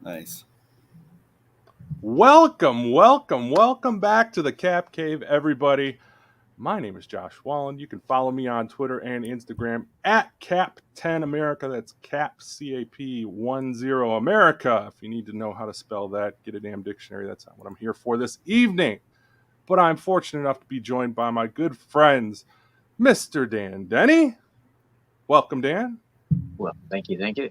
Nice. Welcome back to the Cap Cave, everybody. My name is Josh Wallen. You can follow me on Twitter and Instagram at Cap10America. That's Cap CAP10 America. If you need to know how to spell that, get a damn dictionary. That's not what I'm here for this evening. But I'm fortunate enough to be joined by my good friends, Mr. Dan Denny. Welcome, Dan. Well, thank you.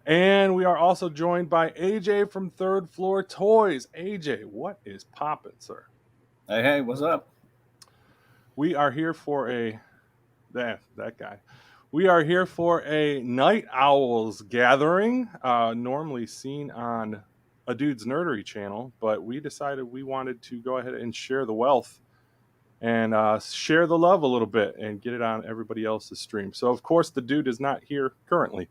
And we are also joined by AJ from Third Floor Toys. AJ, what is poppin', sir? Hey, what's up? We are here for that guy. We are here for a Night Owls gathering, normally seen on a Dude's Nerdery channel, but we decided we wanted to go ahead and share the wealth and share the love a little bit and get it on everybody else's stream. So, of course, the dude is not here currently.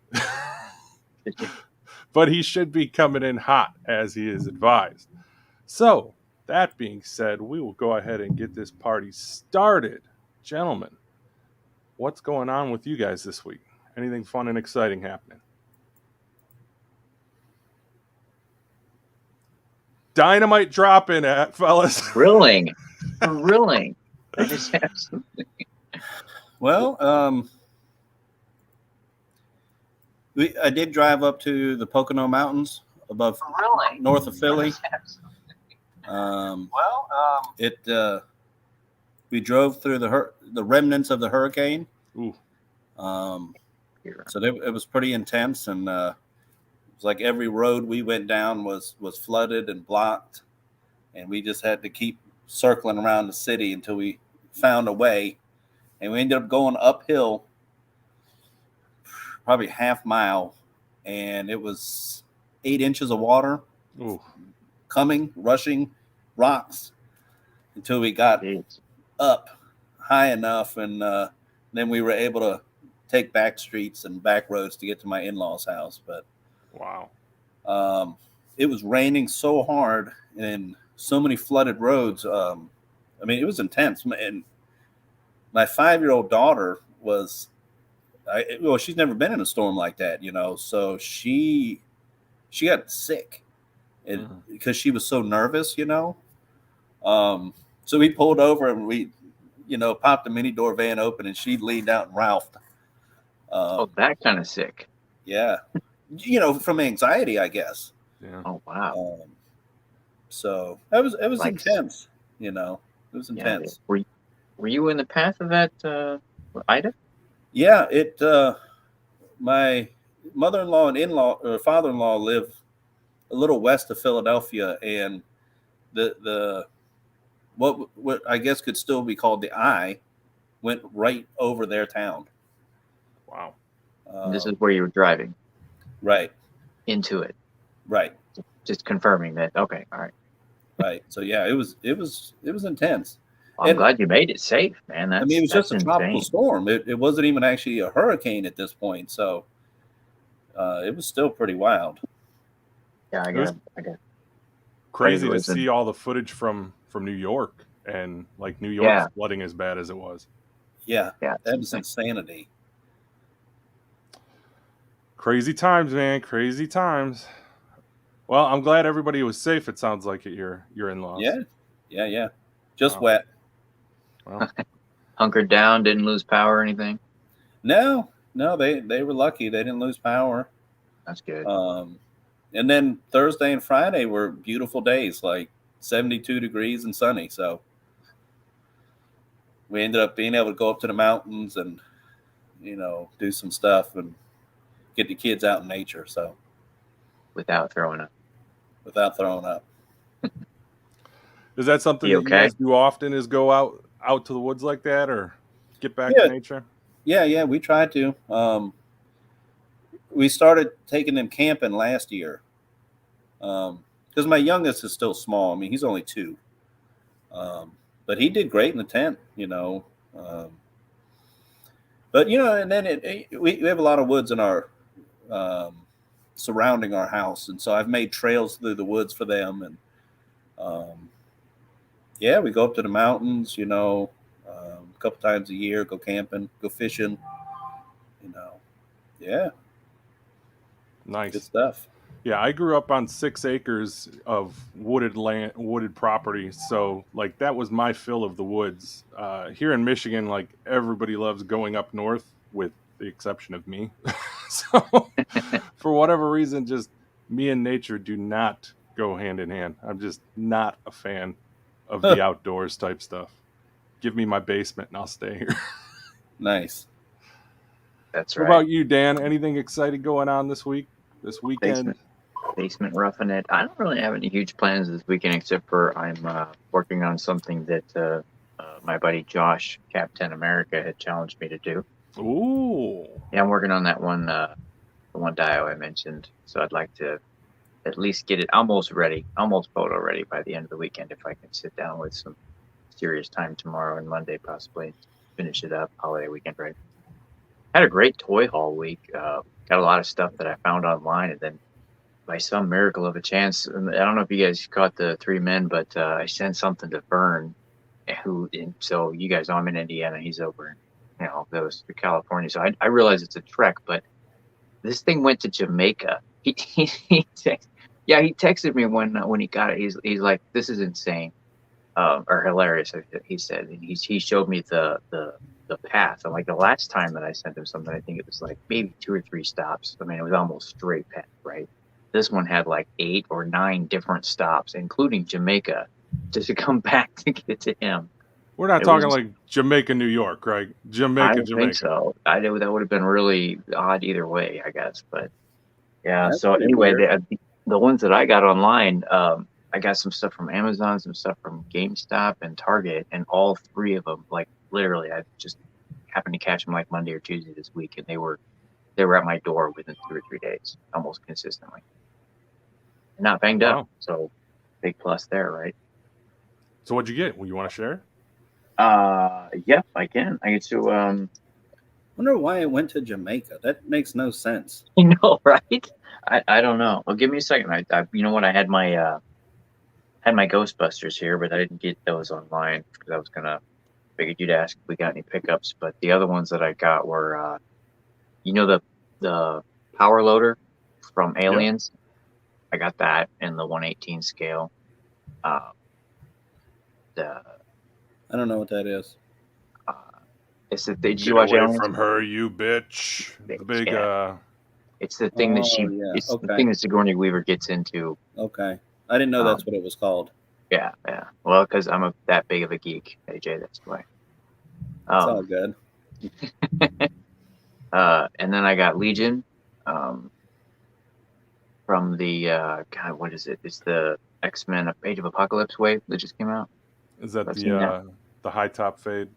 But he should be coming in hot as he is advised. So, that being said, we will go ahead and get this party started. Gentlemen, what's going on with you guys this week? Anything fun and exciting happening? Dynamite dropping, fellas. Grilling. I just have something. Well, I did drive up to the Pocono Mountains above north of Philly. We drove through the remnants of the hurricane. Ooh. So it was pretty intense, and it was like every road we went down was flooded and blocked, and we just had to keep circling around the city until we found a way, and we ended up going uphill probably half mile, and it was 8 inches of water. Ooh. Rushing rocks until we got up high enough, and then we were able to take back streets and back roads to get to my in-laws' house. But wow, it was raining so hard and so many flooded roads. It was intense. And my 5-year-old daughter she's never been in a storm like that, so she got sick because she was so nervous, so we pulled over and we popped the mini door van open, and she leaned out and ralphed. That kind of sick. Yeah. From anxiety, I guess. Yeah. Oh, wow. So it was intense, it was intense. Yeah. Were you in the path of that Ida? Yeah, my mother-in-law and father-in-law live a little west of Philadelphia, and the what I guess could still be called the eye went right over their town. Wow. This is where you were driving. Right. Into it. Right. Just confirming that. Okay. All right. Right. So yeah, it was intense. I'm glad you made it safe, man. It was just a tropical storm. It wasn't even actually a hurricane at this point, so it was still pretty wild. Yeah, I got crazy to see all the footage from New York, and like New York's flooding as bad as it was. Yeah, that was insanity. Crazy times, man. Crazy times. Well, I'm glad everybody was safe. It sounds like at your in-laws. Yeah. Just wet. Well, hunkered down, didn't lose power or anything? No, they were lucky. They didn't lose power. That's good. And then Thursday and Friday were beautiful days, like 72 degrees and sunny. So we ended up being able to go up to the mountains and, do some stuff and get the kids out in nature. So without throwing up. Is that something that you guys do often, is go out to the woods like that, or get back to nature? Yeah, we try to. We started taking them camping last year because my youngest is still small. I mean, he's only 2. But he did great in the tent, But, and then we have a lot of woods in our surrounding our house. And so I've made trails through the woods for them. And, we go up to the mountains, a couple times a year, go camping, go fishing, Yeah. Nice. Good stuff. Yeah, I grew up on 6 acres of wooded property, so like that was my fill of the woods. Here in Michigan, like everybody loves going up north, with the exception of me. So, for whatever reason, just me and nature do not go hand in hand. I'm just not a fan of the outdoors type stuff. Give me my basement and I'll stay here. Nice. That's What right. about you, Dan? Anything exciting going on this weekend? Basement roughing it. I don't really have any huge plans this weekend, except for I'm working on something that my buddy Josh, Captain America, had challenged me to do. Ooh. Yeah, I'm working on that one, the one dio I mentioned. So I'd like to at least get it almost ready, almost photo ready by the end of the weekend, if I can sit down with some serious time tomorrow and Monday, possibly finish it up. Holiday weekend, right? Had a great toy haul week. Got a lot of stuff that I found online, and then by some miracle of a chance, and I don't know if you guys caught the 3 men, but I sent something to Vern, and so you guys know I'm in Indiana, he's over, those to California. So I realize it's a trek, but this thing went to Jamaica. He he texted me when he got it. He's like, "This is insane, or hilarious," he said, and he showed me the path. And like the last time that I sent him something, I think it was like maybe 2 or 3 stops. I mean, it was almost straight path, right? This one had like 8 or 9 different stops, including Jamaica, just to come back to get to him. We're not talking like Jamaica, New York, right? I don't Jamaica. think so. That would have been really odd either way, I guess. But yeah. That's So pretty anyway, weird. the ones that I got online, I got some stuff from Amazon, some stuff from GameStop and Target, and all 3 of them, like literally, I just happened to catch them like Monday or Tuesday this week, and they were at my door within 2 or 3 days, almost consistently. Not banged up, so big plus there, right? So what'd you get? You want to share? Yep, I can. I get to Wonder why it went to Jamaica. That makes no sense. You know, right? I don't know. Well, give me a second. I you know what? I had my Ghostbusters here, but I didn't get those online because I was figured you'd ask if we got any pickups. But the other ones that I got were, the power loader from Aliens. Yep. I got that in the 1/18 scale. I don't know what that is. It's the thing. Did you watch Aliens? From her, you bitch. The big. Yeah. It's the thing that she. Yeah. It's the thing that Sigourney Weaver gets into. Okay, I didn't know that's what it was called. Yeah. Well, because I'm that big of a geek, AJ. That's why. It's all good. And then I got Legion. From the God, what is it? It's the X-Men Age of Apocalypse wave that just came out. Is that the high top fade?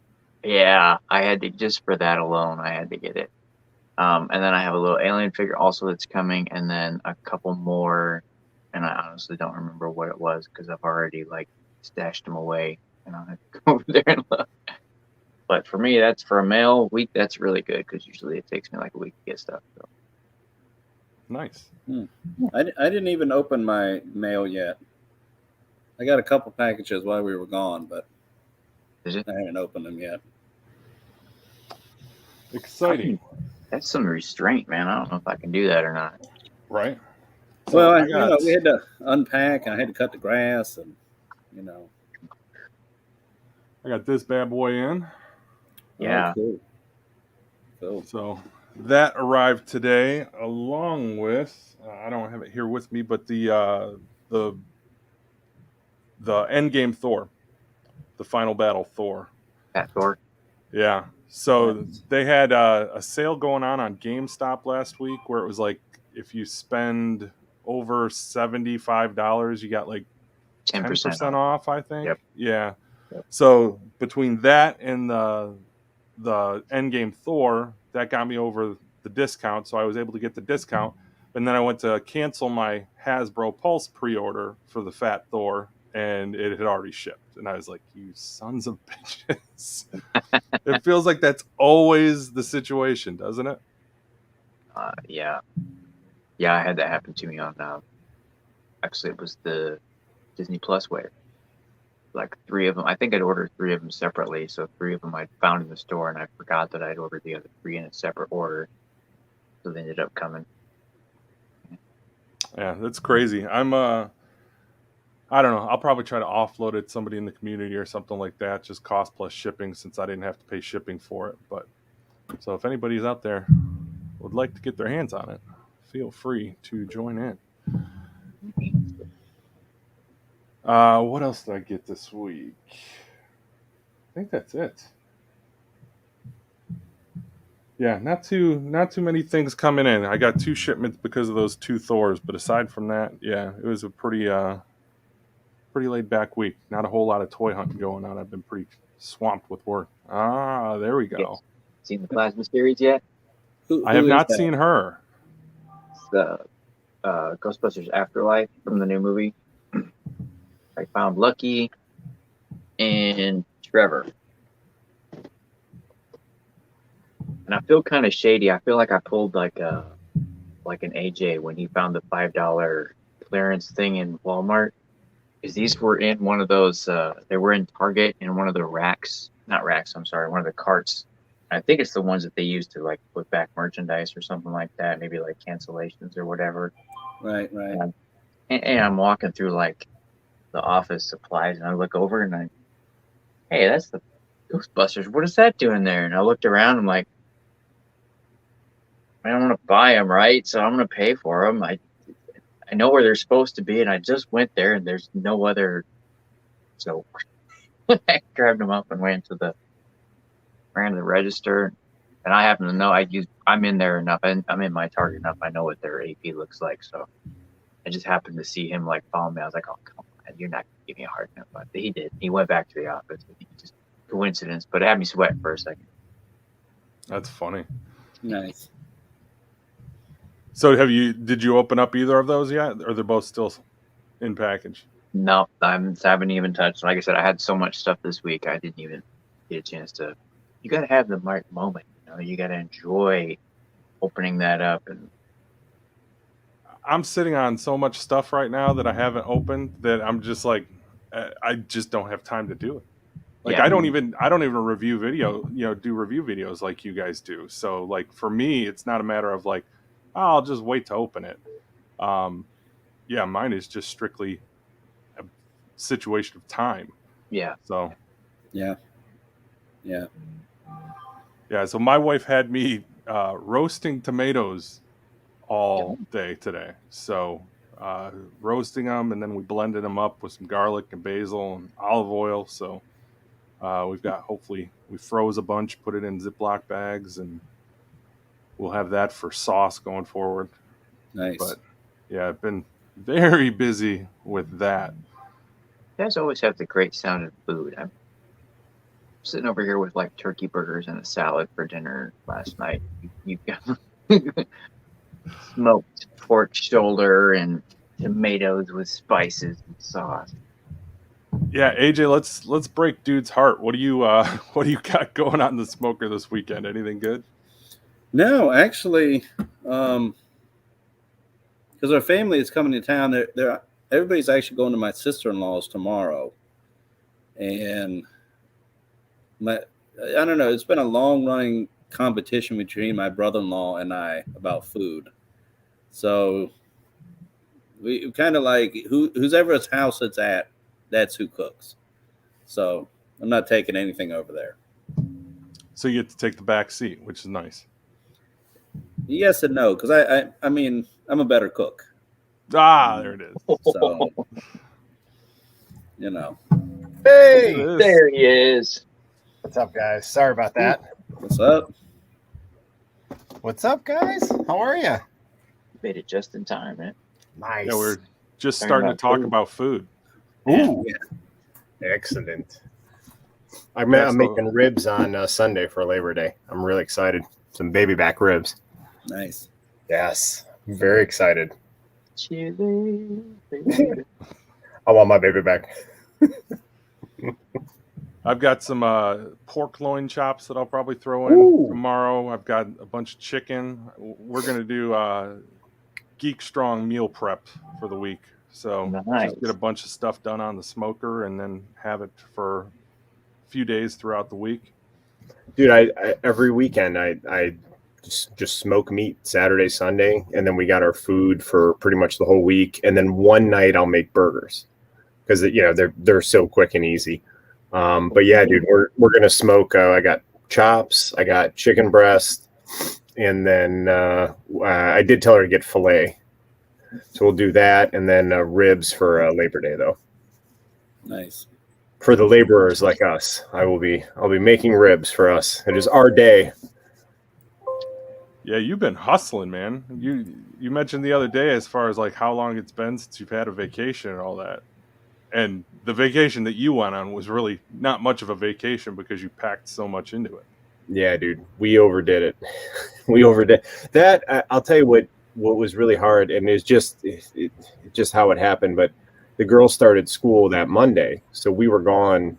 Yeah, I had to, just for that alone, I had to get it. And then I have a little alien figure also that's coming, and then a couple more, and I honestly don't remember what it was because I've already like stashed them away, and I'll have to go over there and look. But for me, that's for a mail week. That's really good because usually it takes me like a week to get stuff. So. Nice. I didn't even open my mail yet. I got a couple packages while we were gone, but I haven't opened them yet. Exciting. That's some restraint, man. I don't know if I can do that or not. Right. So well, we had to unpack, and I had to cut the grass, and I got this bad boy in. Yeah. Oh, cool. So that arrived today, along with I don't have it here with me, but the Endgame Thor, the final battle Thor. That Thor. Yeah. So they had a sale going on GameStop last week where it was like if you spend over $75, you got like 10% off, I think. Yep. Yeah. Yep. So between that and the Endgame Thor, that got me over the discount, so I was able to get the discount. And then I went to cancel my Hasbro Pulse pre-order for the Fat Thor, and it had already shipped. And I was like, you sons of bitches. It feels like that's always the situation, doesn't it? Yeah. Yeah, I had that happen to me on, actually it was the Disney Plus wave. Like 3 of them. I think I'd ordered 3 of them separately. So 3 of them I'd found in the store, and I forgot that I'd ordered the other 3 in a separate order. So they ended up coming. Yeah, that's crazy. I don't know. I'll probably try to offload it to somebody in the community or something like that. Just cost plus shipping, since I didn't have to pay shipping for it. But so if anybody's out there would like to get their hands on it, feel free to join in. What else did I get this week? I think that's it. Yeah, not too many things coming in. I got 2 shipments because of those 2 Thors, but aside from that, yeah, it was a pretty laid back week. Not a whole lot of toy hunting going on. I've been pretty swamped with work. There we go. Yes. Seen the Plasma series yet? I have not seen her. It's the Ghostbusters Afterlife from the new movie. I found Lucky and Trevor. And I feel kind of shady. I feel like I pulled like an AJ when he found the $5 clearance thing in Walmart. Because these were in one of those, they were in Target in one of the racks. Not racks, I'm sorry, one of the carts. I think it's the ones that they use to like put back merchandise or something like that. Maybe like cancellations or whatever. Right. And I'm walking through like the office supplies and I look over and hey, that's the Ghostbusters. What is that doing there? And I looked around. I'm like, I don't want to buy them, right? So I'm going to pay for them. I know where they're supposed to be, and I just went there, and there's no other. So I grabbed them up and ran to the register. And I happen to know I'm in there enough, and I'm in my Target enough. I know what their AP looks like. So I just happened to see him like follow me. I was like, oh, come on, you're not going to give me a hard time. But he did. He went back to the office. Just coincidence, but it had me sweating for a second. That's funny. Nice. So did you open up either of those yet, or they're both still in package? No, I haven't even touched. Like I said, I had so much stuff this week. I didn't even get a chance to. You got to have the right moment. You got to enjoy opening that up. And I'm sitting on so much stuff right now that I haven't opened that I'm just like, I just don't have time to do it. Like yeah. I don't even review do review videos like you guys do. So like for me, it's not a matter of like, oh, I'll just wait to open it. Yeah, mine is just strictly a situation of time. Yeah. So. Yeah. So my wife had me roasting tomatoes all day today. So roasting them, and then we blended them up with some garlic and basil and olive oil. So hopefully we froze a bunch, put it in Ziploc bags, and we'll have that for sauce going forward. Nice. But yeah, I've been very busy with that. You guys always have the great sound of food. I'm sitting over here with like turkey burgers and a salad for dinner last night. You got smoked pork shoulder and tomatoes with spices and sauce. Yeah, AJ, let's break dude's heart. What do you got going on in the smoker this weekend? Anything good? No, actually, because our family is coming to town. Everybody's actually going to my sister-in-law's tomorrow, and I don't know. It's been a long-running competition between my brother-in-law and I about food. So we kind of like whose ever's house it's at, that's who cooks. So I'm not taking anything over there. So you get to take the back seat, which is nice. Yes and no, because I mean I'm a better cook. There it is. So Hey, there he is. What's up, guys? Sorry about that. What's up? What's up, guys? How are you? Made it just in time, man. Nice. Yeah, we're just starting to talk about food. Ooh, yeah. Excellent. I'm making ribs on Sunday for Labor Day. I'm really excited. Some baby back ribs. Nice. Yes, I'm very excited. Chili. I want my baby back. I've got some pork loin chops that I'll probably throw in tomorrow. I've got a bunch of chicken. We're going to do Geek Strong meal prep for the week. So just get a bunch of stuff done on the smoker and then have it for a few days throughout the week. Dude, I every weekend I just smoke meat Saturday, Sunday, and then we got our food for pretty much the whole week. And then one night I'll make burgers because they're so quick and easy. But yeah, dude, we're gonna smoke. I got chops, I got chicken breast, and then I did tell her to get filet, so we'll do that, and then ribs for Labor Day though. Nice. For the laborers like us, I'll be making ribs for us. It is our day. Yeah, you've been hustling, man. You mentioned the other day as far as like how long it's been since you've had a vacation and all that. And the vacation that you went on was really not much of a vacation because you packed so much into it. Yeah, dude, we overdid it. We overdid that. I'll tell you what was really hard, and it's just how it happened. But the girls started school that Monday, so we were gone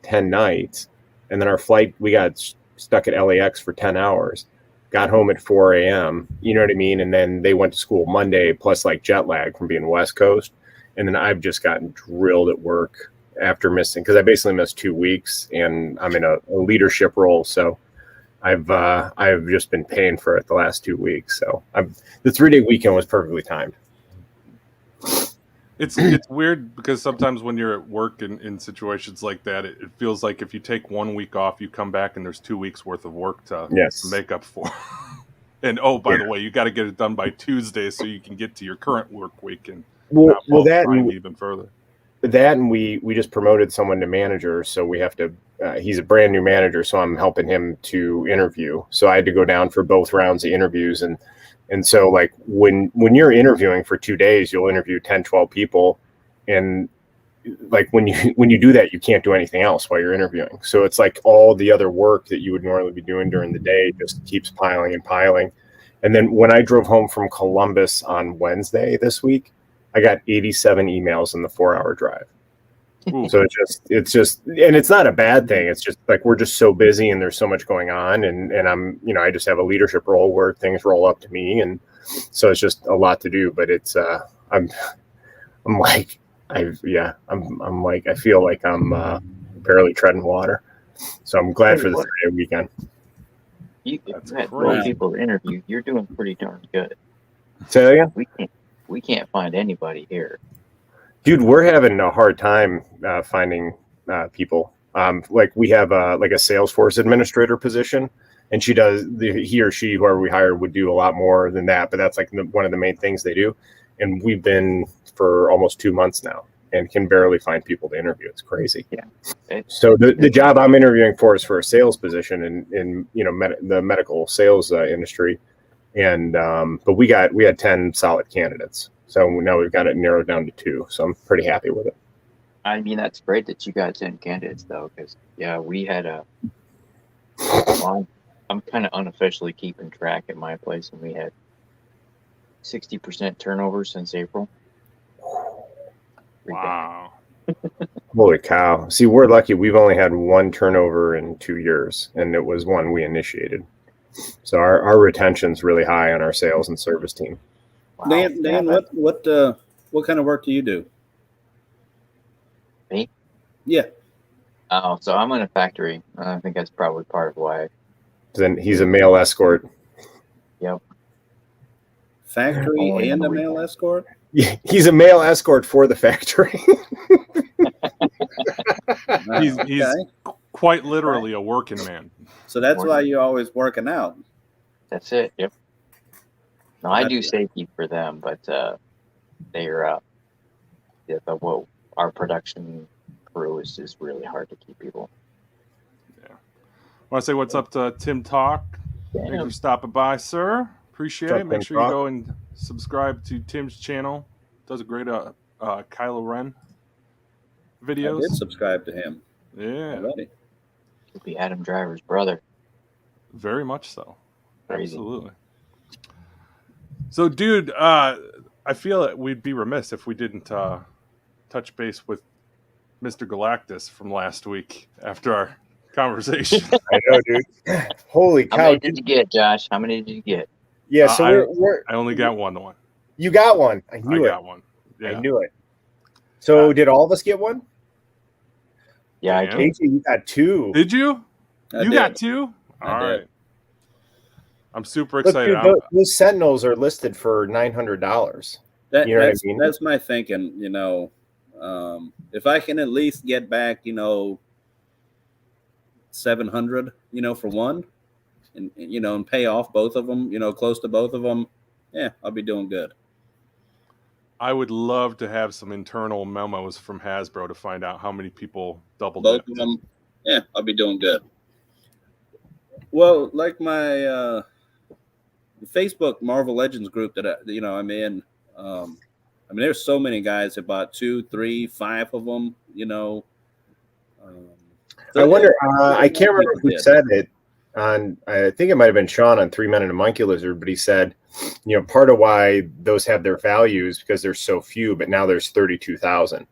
10 nights, and then our flight, we got stuck at LAX for 10 hours. Got home at 4 a.m. You know what I mean? And then they went to school Monday, plus like jet lag from being West Coast. And then I've just gotten drilled at work after missing, because I basically missed 2 weeks, and I'm in a leadership role. So I've just been paying for it the last 2 weeks. So the 3-day weekend was perfectly timed. It's weird because sometimes when you're at work in situations like that, it feels like if you take 1 week off, you come back and there's 2 weeks worth of work to make up for. And by the way, you got to get it done by Tuesday so you can get to your current work week and even further. That, and we just promoted someone to manager, so we have to. He's a brand new manager, so I'm helping him to interview. So I had to go down for both rounds of interviews, and so like when you're interviewing for 2 days, you'll interview 10, 12 people, and like when you do that, you can't do anything else while you're interviewing. So it's like all the other work that you would normally be doing during the day just keeps piling and piling. And then when I drove home from Columbus on Wednesday this week, I got 87 emails in the 4-hour drive. Ooh. So it's just, and it's not a bad thing. It's just like, we're just so busy and there's so much going on. And I'm, I just have a leadership role where things roll up to me. And so it's just a lot to do, but it's, I feel like I'm barely treading water. So I'm glad for the 3-day weekend. You had 12 people to interview. You're doing pretty darn good. Say that again? We can't find anybody here. Dude, we're having a hard time finding people. Like we have a Salesforce administrator position, and he or she, whoever we hire, would do a lot more than that. But that's like one of the main things they do. And we've been for almost 2 months now and can barely find people to interview. It's crazy. Yeah. So the job I'm interviewing for is for a sales position in the medical sales industry. And but we had 10 solid candidates, so now we've got it narrowed down to 2. So I'm pretty happy with it. I mean, that's great that you got 10 candidates, though, because we had I'm kind of unofficially keeping track at my place, and we had 60% turnover since April. Wow! Holy cow! See, we're lucky. We've only had 1 turnover in 2 years, and it was one we initiated. So our retention's really high on our sales and service team. Wow. Dan, what kind of work do you do? Me? Yeah. Oh, so I'm in a factory. I think that's probably part of why. Then he's a male escort. Yep. Factory and a male escort? Yeah, he's a male escort for the factory. He's quite literally a working man. So that's why you're always working out. That's it. Yep. No, I do safety for them, but they're our production crew is just really hard to keep people. Yeah. I want to say what's up to Tim Talk. Thanks for stopping by, sir. Appreciate it. Make sure you go and subscribe to Tim's channel. Does a great Kylo Ren videos. I did subscribe to him. Yeah. Already. He'll be Adam Driver's brother. Very much so. Crazy. Absolutely. So, dude, I feel that we'd be remiss if we didn't touch base with Mr. Galactus from last week after our conversation. I know, dude. Holy cow. How many did you get, Josh? How many did you get? Yeah, so I only got one. You got one. I got one. Yeah. I knew it. So did all of us get one? Yeah, I did. You got 2. Did you? I you did. got 2? All right. I'm super Look, excited. dude, those Sentinels are listed for $900. You know what I mean? That's my thinking. If I can at least get back, 700, for one, and pay off both of them, close to both of them, yeah, I'll be doing good. I would love to have some internal memos from Hasbro to find out how many people doubled Both it. of them, yeah, I'll be doing good. Well, like my Facebook Marvel Legends group that I'm in. There's so many guys that bought 2, 3, 5 of them. I wonder. I can't remember who said it. I think it might have been Sean on 3 Men and a Monkey Lizard, but he said, part of why those have their values because there's so few, but now there's 32,000.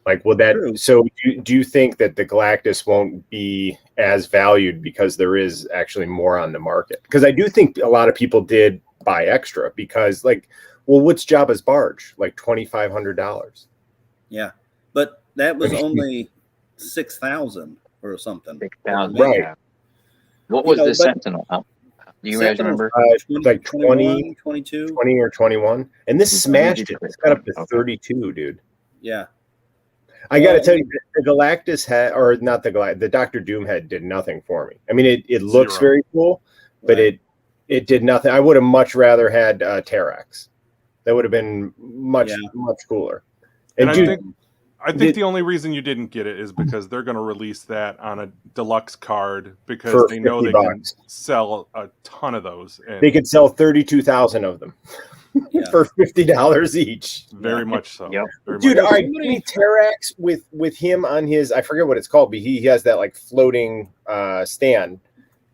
Like, will that? True. So, do you think that the Galactus won't be as valued because there is actually more on the market? Because I do think a lot of people did buy extra because, what's Jabba's barge? Like $2,500. Yeah, but that was only 6,000 or something. 6,000, right? Yeah. What was the Sentinel? Do you guys remember? 20, 22, 20 or 21, and this smashed it. It's got up to 32, dude. Yeah. I got to tell you, the Galactus head, or not the Doctor Doom head did nothing for me. I mean, it looks very cool, but it did nothing. I would have much rather had Terrax. That would have been much cooler. And I think the only reason you didn't get it is because they're going to release that on a deluxe card because they know they can sell a ton of those. And they could sell 32,000 of them. For $50 each. Very much so. Yep. Dude, all right, give me Terrax with him on his, I forget what it's called, but he has that floating stand,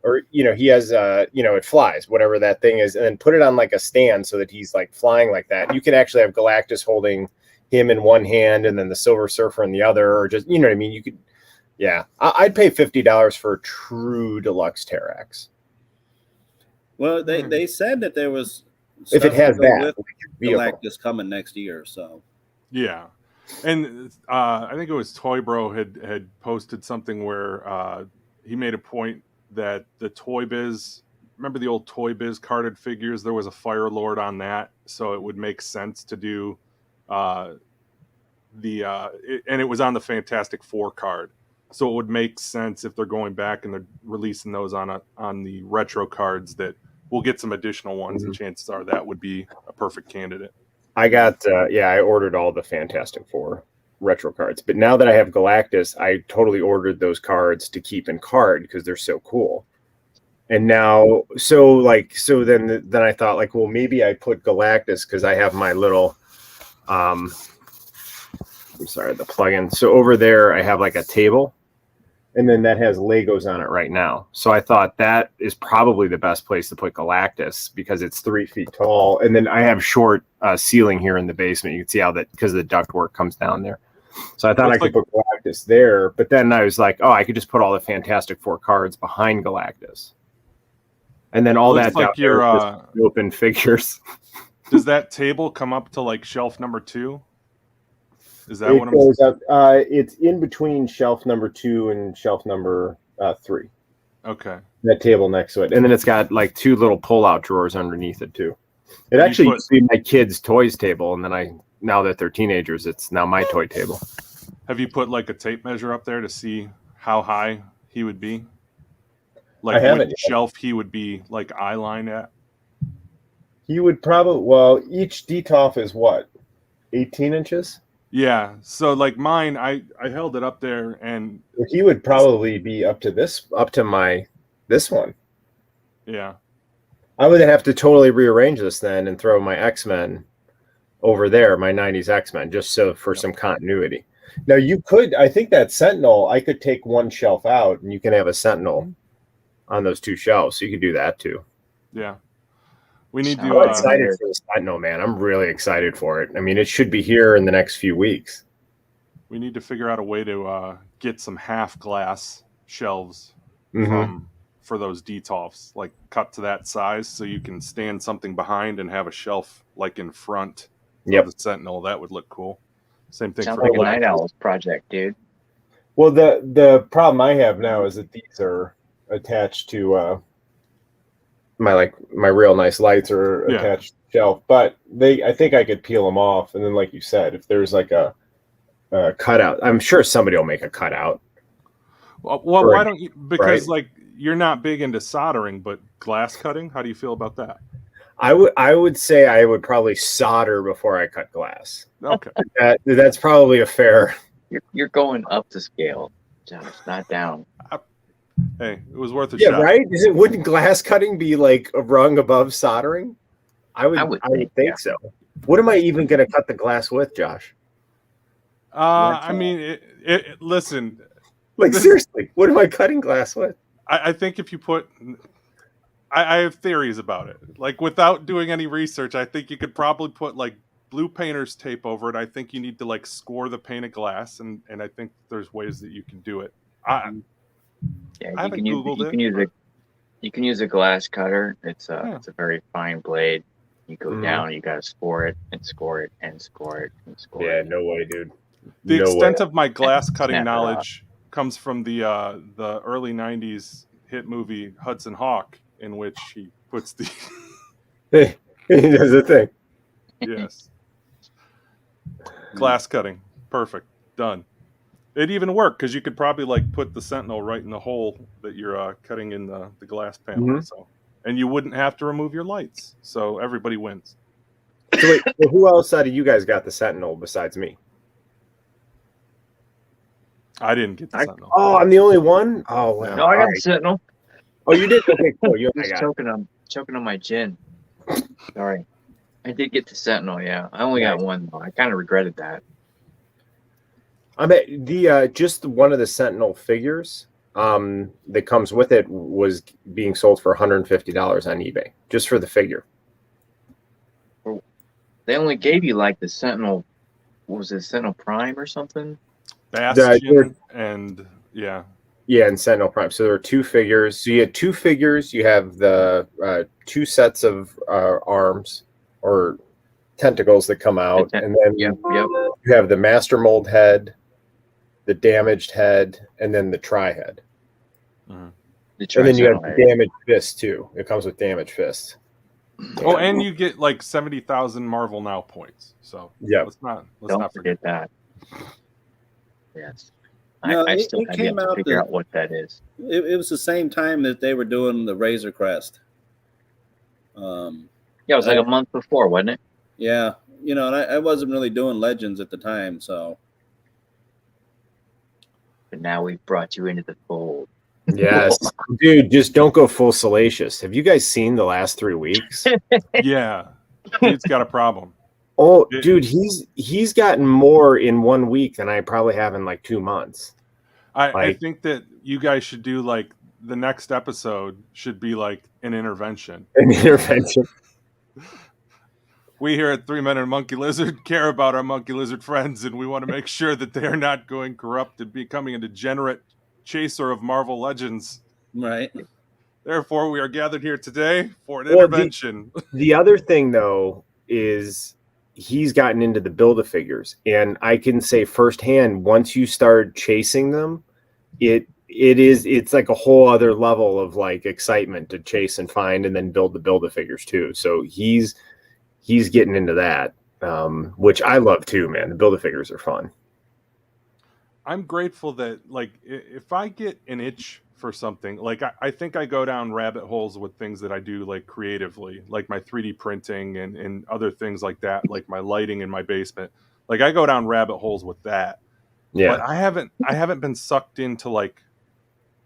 or he has it flies, whatever that thing is, and then put it on a stand so that he's flying like that. You can actually have Galactus holding him in one hand and then the Silver Surfer in the other, or just, you know what I mean? You could, I'd pay $50 for a true deluxe Terrax. Well, they said that there was, if it has that, Galactus coming next year, so yeah. And I think it was Toy Bro had posted something where he made a point that the Toy Biz, remember the old Toy Biz carded figures? There was a Fire Lord on that, so it would make sense to do and it was on the Fantastic Four card, so it would make sense if they're going back and they're releasing those on the retro cards that we'll get some additional ones, and chances are that would be a perfect candidate. I got, I ordered all the Fantastic Four retro cards, but now that I have Galactus, I totally ordered those cards to keep in card because they're so cool. And now, so then I thought well, maybe I put Galactus because I have my little, I'm sorry, the plugin. So over there, I have a table. And then that has Legos on it right now. So I thought that is probably the best place to put Galactus because it's 3 feet tall. And then I have short ceiling here in the basement. You can see how that, because the ductwork comes down there. So I thought I could put Galactus there. But then I was like, I could just put all the Fantastic Four cards behind Galactus. And then all that down there is open figures. Does that table come up to shelf number 2? Is that what goes up? It's in between shelf number 2 and shelf number 3. Okay. That table next to it, and then it's got 2 little pull-out drawers underneath it too. It actually used to be my kids' toys table, and then now that they're teenagers, it's now my toy table. Have you put a tape measure up there to see how high he would be? I haven't. Which shelf he would be eye line at? He would probably, each DTOF is what, 18 inches? Yeah, so mine, I held it up there, and he would probably be up to this one. Yeah, I would have to totally rearrange this then and throw my X-Men over there, my 90s X-Men, just for some continuity. Now you could, I think that Sentinel, I could take one shelf out and you can have a Sentinel on those 2 shelves, so you could do that too. Yeah. We need to. I'm excited for the Sentinel, man. I'm really excited for it. I mean, it should be here in the next few weeks. We need to figure out a way to get some half glass shelves for those DTOFs, cut to that size so you can stand something behind and have a shelf in front of the Sentinel. That would look cool. Same thing Sounds for like a Night Owl's project, dude. Well, the problem I have now is that these are attached to my real nice lights are Yeah. attached to the shelf, but I think I could peel them off, and then like you said, if there's like a cutout, I'm sure somebody will make a cutout. Well, Or- why don't you? Because right? like you're not big into soldering, but glass cutting. How do you feel about that? I would say I would probably solder before I cut glass. Okay. That's probably a fair. You're going up to scale, Josh, not down. Hey, it was worth a Yeah, shot. right. Wouldn't glass cutting be like a rung above soldering? I would think yeah. so. What am I even going to cut the glass with, Josh? I mean, listen. Like seriously, what am I cutting glass with? I think if you put, I have theories about it. Like without doing any research, I think you could probably put like blue painter's tape over it. I think you need to like score the pane of glass, and I think there's ways that you can do it. I haven't Googled it. You can use a glass cutter. It's a very fine blade. You go down, you got to score it and score it and score it and score it. Yeah, no way, dude. The No extent way. of my glass cutting Snap it knowledge comes from the early '90s hit movie Hudson Hawk, in which he puts the He does a thing. yes glass cutting. Perfect, done. It even worked because you could probably like put the Sentinel right in the hole that you're cutting in the glass panel. Mhm. So, and you wouldn't have to remove your lights. So everybody wins. So wait, well, who else out of you guys got the Sentinel besides me? I didn't get the Sentinel. Oh, I'm the only one. Oh wow. No, I got All the right. Sentinel. Oh, you did. Okay, cool. You I was choking on my gin. Sorry, I did get the Sentinel. Yeah, I only got one though. I kind of regretted that. I mean, the just one of the Sentinel figures that comes with it was being sold for $150 on eBay just for the figure. They only gave you like the Sentinel. What was it, Sentinel Prime or something? Bastion and yeah, and Sentinel Prime. So there are two figures. So you had two figures. You have the two sets of arms or tentacles that come out, and then Yep. you have the Master Mold head, the damaged head, and then the tri-head. Mm-hmm. And then you have the damaged fist too. It comes with damaged fist. Oh, and you get like 70,000 Marvel Now points. So yeah, let's not forget that. Yes, No, I still it have came to out figure out what that is. It was the same time that they were doing the Razor Crest. Yeah, it was like a month before, wasn't it? Yeah, and I wasn't really doing Legends at the time, so. But now we've brought you into the fold. Yes, dude, just don't go full salacious. Have you guys seen the last 3 weeks? Yeah, he's got a problem. Oh, dude, he's gotten more in 1 week than I probably have in like 2 months. I think that you guys should do like the next episode should be like an intervention. An intervention. We here at 3 Men and a Monkey Lizard care about our monkey lizard friends, and we want to make sure that they are not going corrupt and becoming a degenerate chaser of Marvel Legends. Right. Therefore, we are gathered here today for an intervention. The other thing, though, is he's gotten into the Build-A-Figures, and I can say firsthand, once you start chasing them, it's like a whole other level of like excitement to chase and find and then build the Build-A-Figures too. So he's getting into that, which I love too, man. The Build-A-Figures are fun. I'm grateful that, like, if I get an itch for something, like, I think I go down rabbit holes with things that I do, like, creatively, like my 3D printing and other things like that, like my lighting in my basement. Like, I go down rabbit holes with that. Yeah. But I haven't been sucked into, like,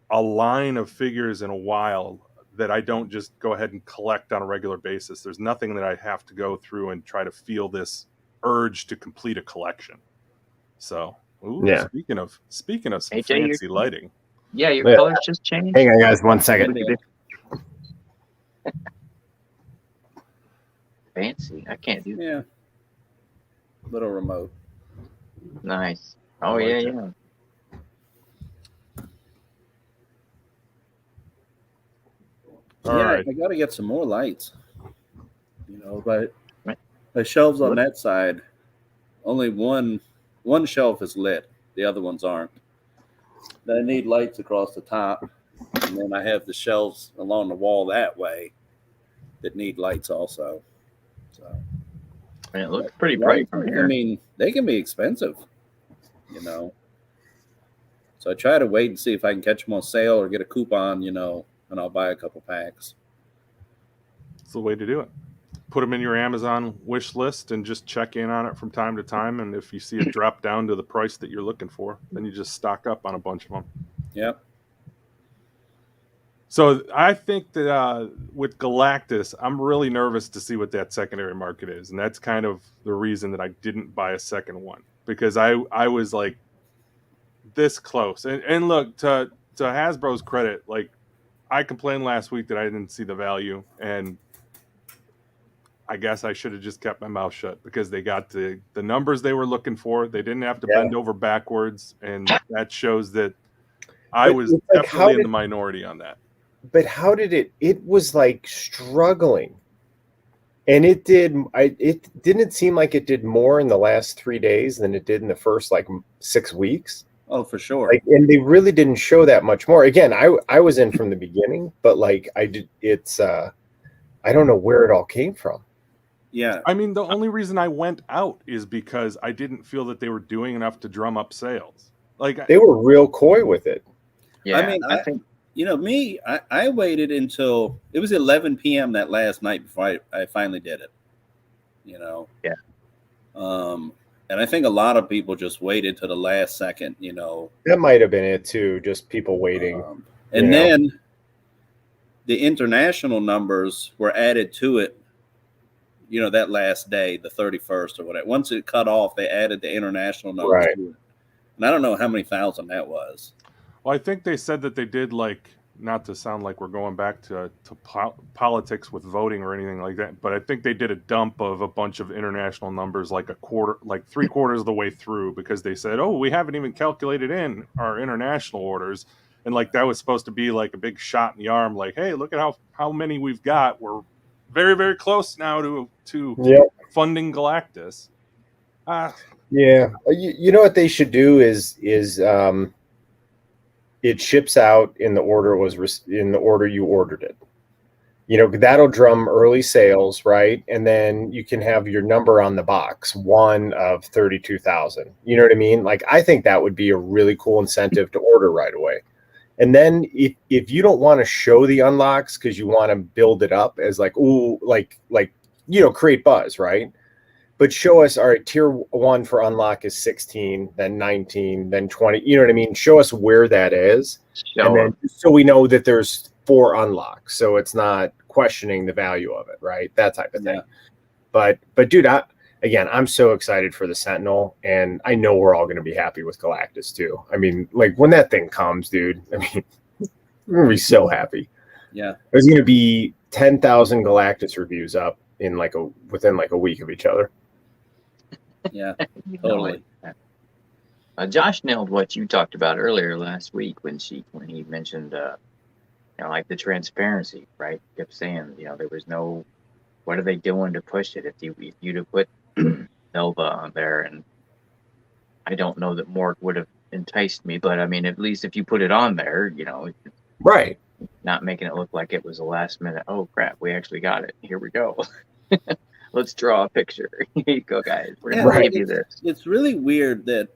a line of figures in a while that I don't just go ahead and collect on a regular basis. There's nothing that I have to go through and try to feel this urge to complete a collection. So... Ooh, yeah. Speaking of some AJ, fancy lighting. Yeah, your colors just changed. Hang on, guys, 1 second. Fancy. I can't do that. Yeah. Little remote. Nice. Oh yeah. All right. I got to get some more lights. But the shelves on that side, only one shelf is lit. The other ones aren't. Then I need lights across the top. And then I have the shelves along the wall that way. that need lights also. So, And it looks pretty bright from here. I mean, they can be expensive, you know. So I try to wait and see if I can catch them on sale or get a coupon, you know, and I'll buy a couple packs. It's the way to do it. Put them in your Amazon wish list and just check in on it from time to time. And if you see it drop down to the price that you're looking for, then you just stock up on a bunch of them. Yep. So I think that with Galactus, I'm really nervous to see what that secondary market is. And that's kind of the reason that I didn't buy a second one, because I was like this close. And look, to Hasbro's credit, like I complained last week that I didn't see the value, and I guess I should have just kept my mouth shut, because they got the numbers they were looking for. They didn't have to bend over backwards, and that shows that I was definitely in the minority on that. But how did it was like struggling, and it didn't seem like it did more in the last 3 days than it did in the first like 6 weeks. Oh, for sure. Like, and they really didn't show that much more. Again, I was in from the beginning, but like I don't know where it all came from. Yeah. I mean, the only reason I went out is because I didn't feel that they were doing enough to drum up sales. Like They were real coy with it. Yeah, I mean, I think you know, I waited until it was 11 p.m. that last night before I finally did it. You know? Yeah. And I think a lot of people just waited to the last second, you know. That might have been it too, just people waiting. And then the international numbers were added to it, you know, that last day, the 31st or whatever. Once it cut off, they added the international numbers to it. And I don't know how many thousand that was. Well, I think they said that they did, like, not to sound like we're going back to politics with voting or anything like that, but I think they did a dump of a bunch of international numbers like three quarters of the way through, because they said, oh, we haven't even calculated in our international orders. And like that was supposed to be like a big shot in the arm, like, hey, look at how many we've got. We're very, very close now to funding Galactus. Yeah. You know what they should do is it ships out in the order in the order you ordered it. You know, that'll drum early sales, right? And then you can have your number on the box, 1 of 32,000. You know what I mean? Like, I think that would be a really cool incentive to order right away. And then if you don't want to show the unlocks because you want to build it up as like, ooh, like you know, create buzz, right? But show us, all right, tier 1 for unlock is 16, then 19, then 20. You know what I mean? Show us where that is. And then, so we know that there's 4 unlocks. So it's not questioning the value of it, right? That type of thing. But dude, I'm so excited for the Sentinel. And I know we're all going to be happy with Galactus too. I mean, like when that thing comes, dude, I mean, we're going to be so happy. Yeah. There's going to be 10,000 Galactus reviews up in within a week of each other. Yeah, totally. Josh nailed what you talked about earlier last week when he mentioned, you know, like the transparency, right? He kept saying, you know, there was no, what are they doing to push it? If you'd have put Nova on there, and I don't know that Mort would have enticed me, but I mean, at least if you put it on there, you know, right, not making it look like it was a last minute. Oh crap, we actually got it. Here we go. Let's draw a picture. Here you go, guys. We're going to give you this. It's really weird that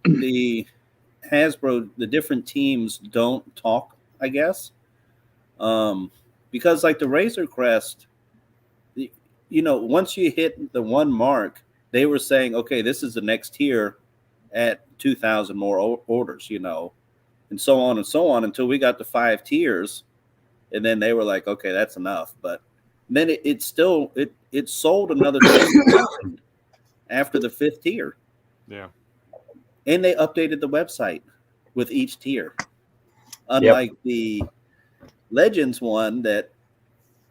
the Hasbro, the different teams don't talk, I guess. Because like the Razor Crest, you know, once you hit the 1 mark, they were saying, okay, this is the next tier at 2,000 more orders, you know, and so on until we got to 5 tiers. And then they were like, okay, that's enough. But then it sold another 10,000 after the 5th tier. Yeah. And they updated the website with each tier. Unlike the Legends one that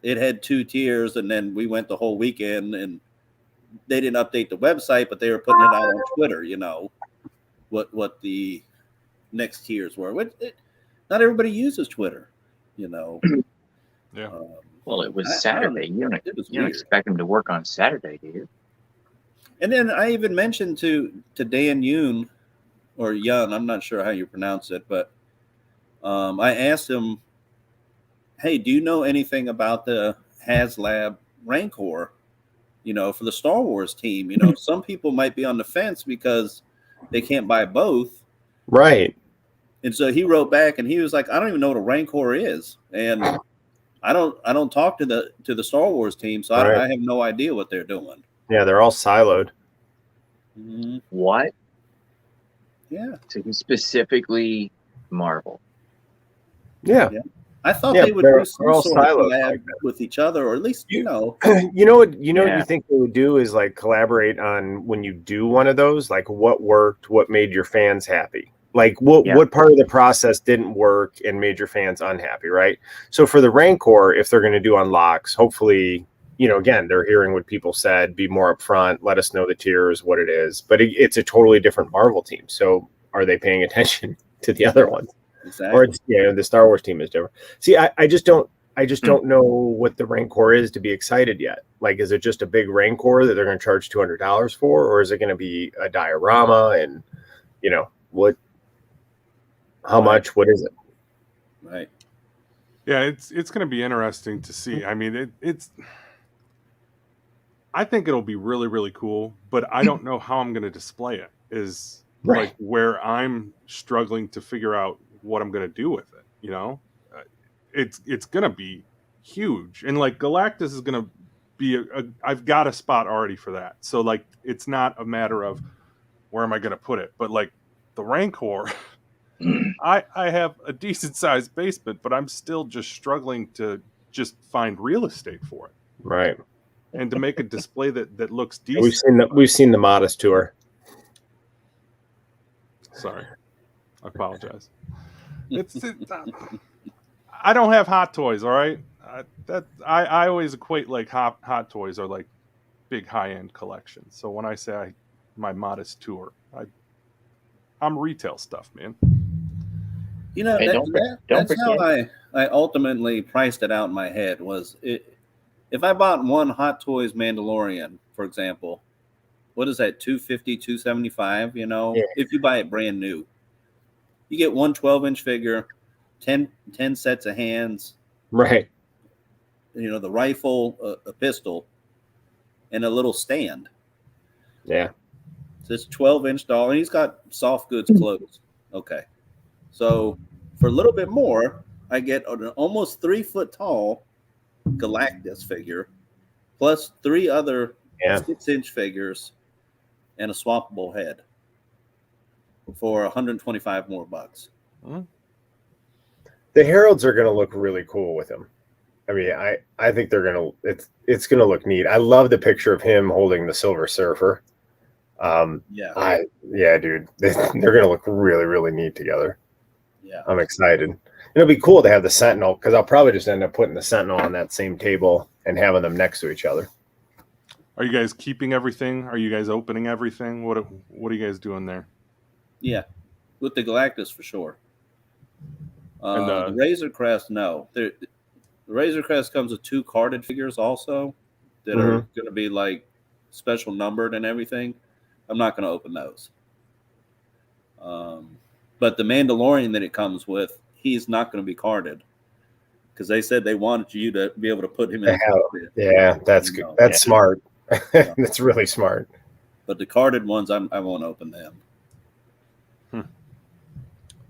it had 2 tiers, and then we went the whole weekend and they didn't update the website, but they were putting it out on Twitter, you know, what the next tiers were. Not everybody uses Twitter, you know. Yeah. Well, it was Saturday. You don't expect him to work on Saturday, do you? And then I even mentioned to Dan Yoon, or Yun, I'm not sure how you pronounce it, but I asked him, hey, do you know anything about the HasLab Rancor, for the Star Wars team. Some people might be on the fence because they can't buy both. Right. And so he wrote back and he was like, I don't even know what a Rancor is. And I don't talk to the Star Wars team, so Right. I have no idea what they're doing. Yeah, they're all siloed. Mm-hmm. What? Yeah. So he specifically Marvel. Yeah. I thought Yeah, they would they're do some all sort of siloed collab like that. with each other, or at least, You know what Yeah. you think they would do is like collaborate on when you do one of those, like what worked, what made your fans happy. Like what part of the process didn't work and made your fans unhappy, right? So for the Rancor, if they're going to do unlocks, hopefully, again, they're hearing what people said, be more upfront, let us know the tiers, what it is. But it's a totally different Marvel team. So are they paying attention to the other ones? Exactly. Or it's, the Star Wars team is different. See, I just don't know what the Rancor is to be excited yet. Like, is it just a big Rancor that they're going to charge $200 for, or is it going to be a diorama and what? How much? What is it? Right. Yeah, it's going to be interesting to see. I mean, it's. I think it'll be really, really cool, but I don't know how I'm going to display it. Is like where I'm struggling to figure out what I'm going to do with it. It's going to be huge, and like Galactus is going to be I've got a spot already for that. So like, it's not a matter of where am I going to put it, but like the Rancor. I have a decent sized basement, but I'm still just struggling to just find real estate for it. Right. And to make a display that looks decent. We've seen the Modest tour. Sorry. I apologize. I don't have hot toys, all right? I always equate like hot toys are like big high end collections. So when I say my Modest tour, I'm retail stuff, man. That's how I ultimately priced it out in my head. Was it, if I bought one Hot Toys Mandalorian, for example, what is that, $250, $275? If you buy it brand new, you get one 12-inch figure, 10 sets of hands, right? The rifle, a pistol, and a little stand. Yeah. So it's 12-inch doll, and he's got soft goods clothes. Okay. So for a little bit more, I get an almost 3-foot tall Galactus figure, plus 3 other 6-inch figures, and a swappable head for $125 more bucks. Mm-hmm. The Heralds are going to look really cool with him. I mean, I think they're going to. It's going to look neat. I love the picture of him holding the Silver Surfer. Dude, they're going to look really, really neat together. Yeah, I'm excited. It'll be cool to have the Sentinel, because I'll probably just end up putting the Sentinel on that same table and having them next to each other. Are you guys keeping everything? Are you guys opening everything? What are you guys doing there? Yeah, with the Galactus for sure. The Razor Crest, no. The Razor Crest comes with 2 carded figures also that are going to be like special numbered and everything. I'm not going to open those. But the Mandalorian that it comes with, he's not going to be carded, because they said they wanted you to be able to put him in. Yeah, that's good. That's smart. That's really smart. But the carded ones, I won't open them.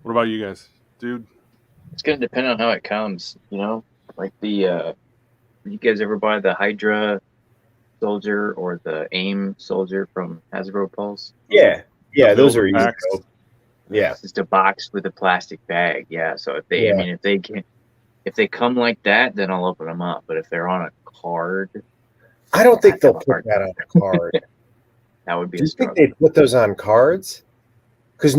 What about you guys, dude? It's going to depend on how it comes, like the you guys ever buy the Hydra soldier or the AIM soldier from Hasbro Pulse? Yeah, those are easy. Yeah, it's just a box with a plastic bag. Yeah, so if they, if they come like that, then I'll open them up. But if they're on a card, I don't think they'll put that on a card. That would be. Do you think they put those on cards? Because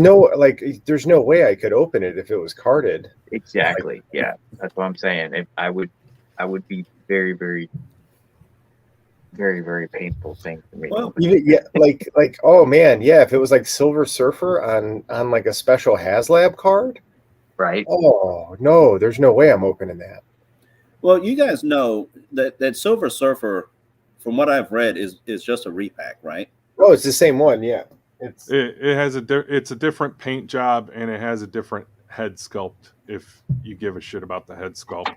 there's no way I could open it if it was carded. Exactly. Yeah, that's what I'm saying. I would be very, very, very, very painful thing for me. Well, oh man, yeah. If it was like Silver Surfer on like a special HasLab card, right? Oh no, there's no way I'm opening that. Well, you guys know that Silver Surfer, from what I've read, is just a repack, right? Oh, it's the same one, yeah. It's a different paint job, and it has a different head sculpt. If you give a shit about the head sculpt,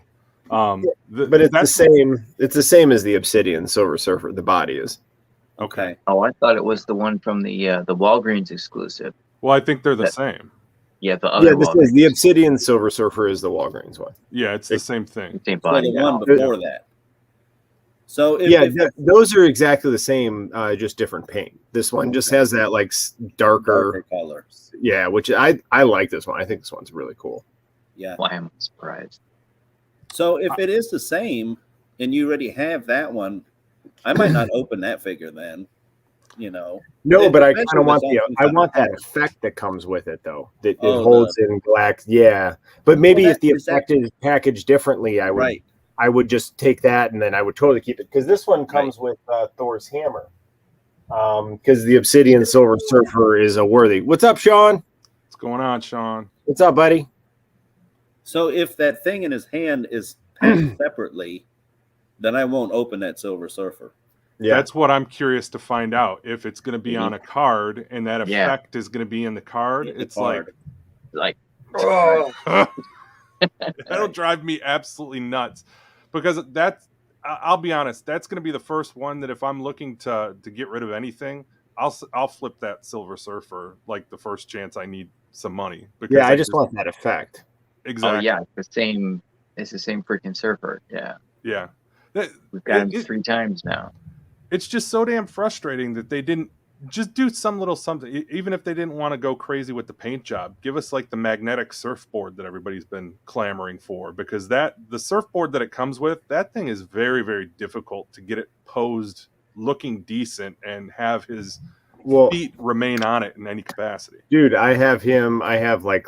But it's the same. It's the same as the Obsidian Silver Surfer. The body is. Okay. Oh, I thought it was the one from the Walgreens exclusive. Well, I think they're the same. Yeah, the other this is the Obsidian Silver Surfer is the Walgreens one. Yeah, it's the same thing. Same So body. the one before that. So those are exactly the same, just different paint. This one just has that like darker color. Yeah, which I like this one. I think this one's really cool. Yeah. Well, I'm surprised. So if it is the same and you already have that one, I might not open that figure then. No, but I kind of want that effect that comes with it, though. That it holds in black. Yeah, but maybe if the effect is packaged differently, I would just take that and then I would totally keep it, because this one comes with Thor's hammer. Because the Obsidian Silver Surfer is a worthy. What's up, Sean? What's going on, Sean? What's up, buddy? So if that thing in his hand is packed separately, then I won't open that Silver Surfer. Yeah. That's what I'm curious to find out. If it's going to be on a card and that effect is going to be in the card, it's like that'll drive me absolutely nuts, because I'll be honest, that's going to be the first one that if I'm looking to get rid of anything, I'll flip that Silver Surfer like the first chance I need some money. Because I just want that effect. Exactly. Oh yeah, it's the same freaking surfer. Yeah. Yeah. We've got him 3 times now. It's just so damn frustrating that they didn't just do some little something. Even if they didn't want to go crazy with the paint job, give us like the magnetic surfboard that everybody's been clamoring for, because the surfboard that it comes with, that thing is very, very difficult to get it posed looking decent and have his feet remain on it in any capacity. Dude, I have like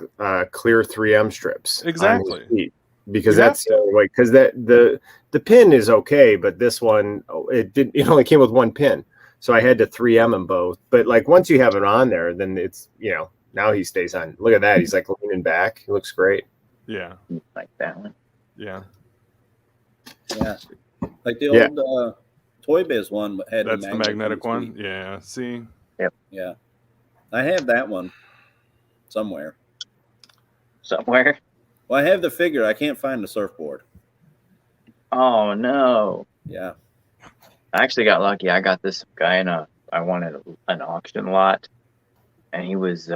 clear 3M strips. Exactly. On his feet, because that's like, because the pin is okay, but this one, it only came with one pin. So I had to 3M them both. But like once you have it on there, then it's, now he stays on. Look at that. He's like leaning back. He looks great. Yeah. Like that one. Yeah. Yeah. Like the old Toy Biz one had. That's the magnetic one. Yeah. See? Yep. Yeah. I have that one somewhere. Somewhere? Well, I have the figure. I can't find the surfboard. Oh, no. Yeah. I actually got lucky. I got this guy I wanted an auction lot, and he was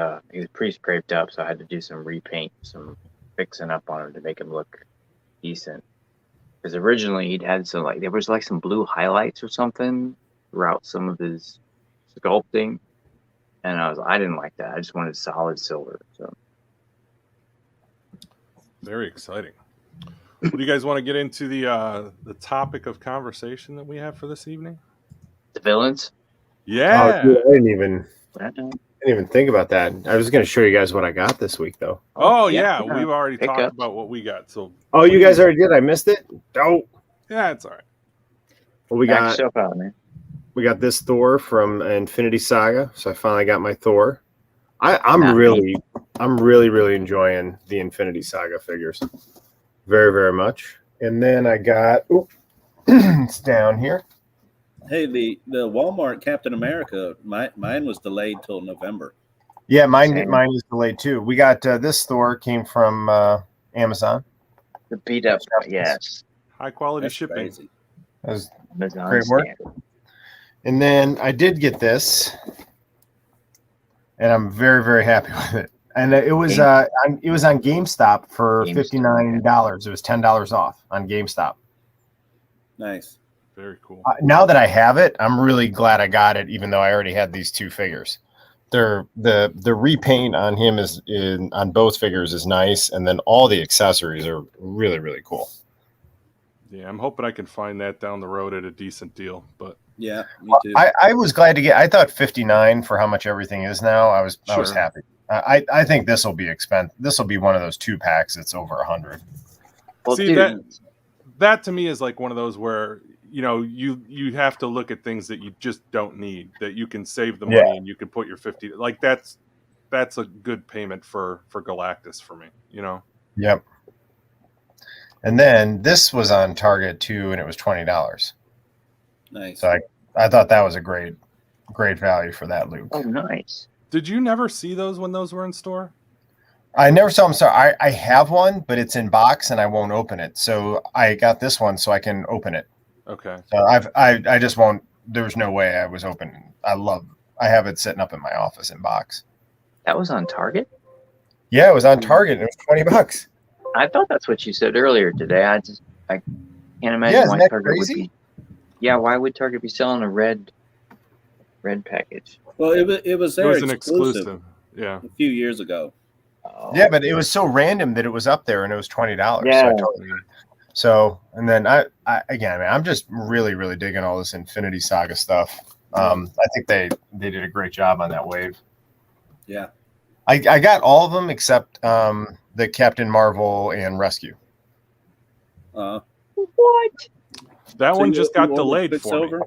pretty scraped up, so I had to do some repaint, some fixing up on him to make him look decent. Because originally he'd had there was like some blue highlights or something throughout some of his sculpting, and I didn't like that. I just wanted solid silver. So very exciting. What do you guys want to get into the topic of conversation that we have for this evening? The villains? Yeah. Oh, dude, I didn't even think about that. I was going to show you guys what I got this week, though. Oh yeah. We've already talked about what we got. So. Oh, you guys already did? I missed it? Oh. Yeah, it's all right. Well, we got this Thor from Infinity Saga, so I finally got my Thor. I'm really enjoying the Infinity Saga figures. Very, very much. And then I got it's down here. Hey, the Walmart Captain America, mine was delayed till November. Yeah, mine is delayed too. We got this Thor came from Amazon. The beat up, yes. High quality shipping. Crazy. That was Amazon great work. standard. And then I did get this, and I'm very, very happy with it. And it was on GameStop for $59. It was $10 off on GameStop. Nice. Very cool. Now that I have it, I'm really glad I got it, even though I already had these 2 figures. The repaint on him on both figures is nice, and then all the accessories are really, really cool. Yeah, I'm hoping I can find that down the road at a decent deal. But yeah, me too. I was glad to get. I thought $59 for how much everything is now. I was happy. I think this will be expensive. This will be one of those 2 packs that's over $100. Well, see, that to me is like one of those where you have to look at things that you just don't need, that you can save the money and you can put your 50. Like that's a good payment for Galactus for me. Yep. And then this was on Target too, and it was $20. Nice. So I thought that was a great value for that Luke. Oh, nice. Did you never see those when those were in store? I never saw them. So I have one, but it's in box and I won't open it. So I got this one so I can open it. Okay. So I just won't. There's no way I was opening. I have it sitting up in my office in box. That was on Target? Yeah, it was on Target. And it was $20. I thought that's what you said earlier today. I can't imagine Yeah, isn't why that Target crazy? would be. Yeah, why would Target be selling a red package? Well, it was It their was an exclusive exclusive. Yeah. a few years ago. Oh. Yeah, but it was so random that it was up there and it was $20. Yeah. So and then I again, man, I'm just really, really digging all this Infinity Saga stuff. I think they did a great job on that wave. Yeah. I got all of them except the Captain Marvel and Rescue. What? That one just got you ordered delayed for me. Quicksilver?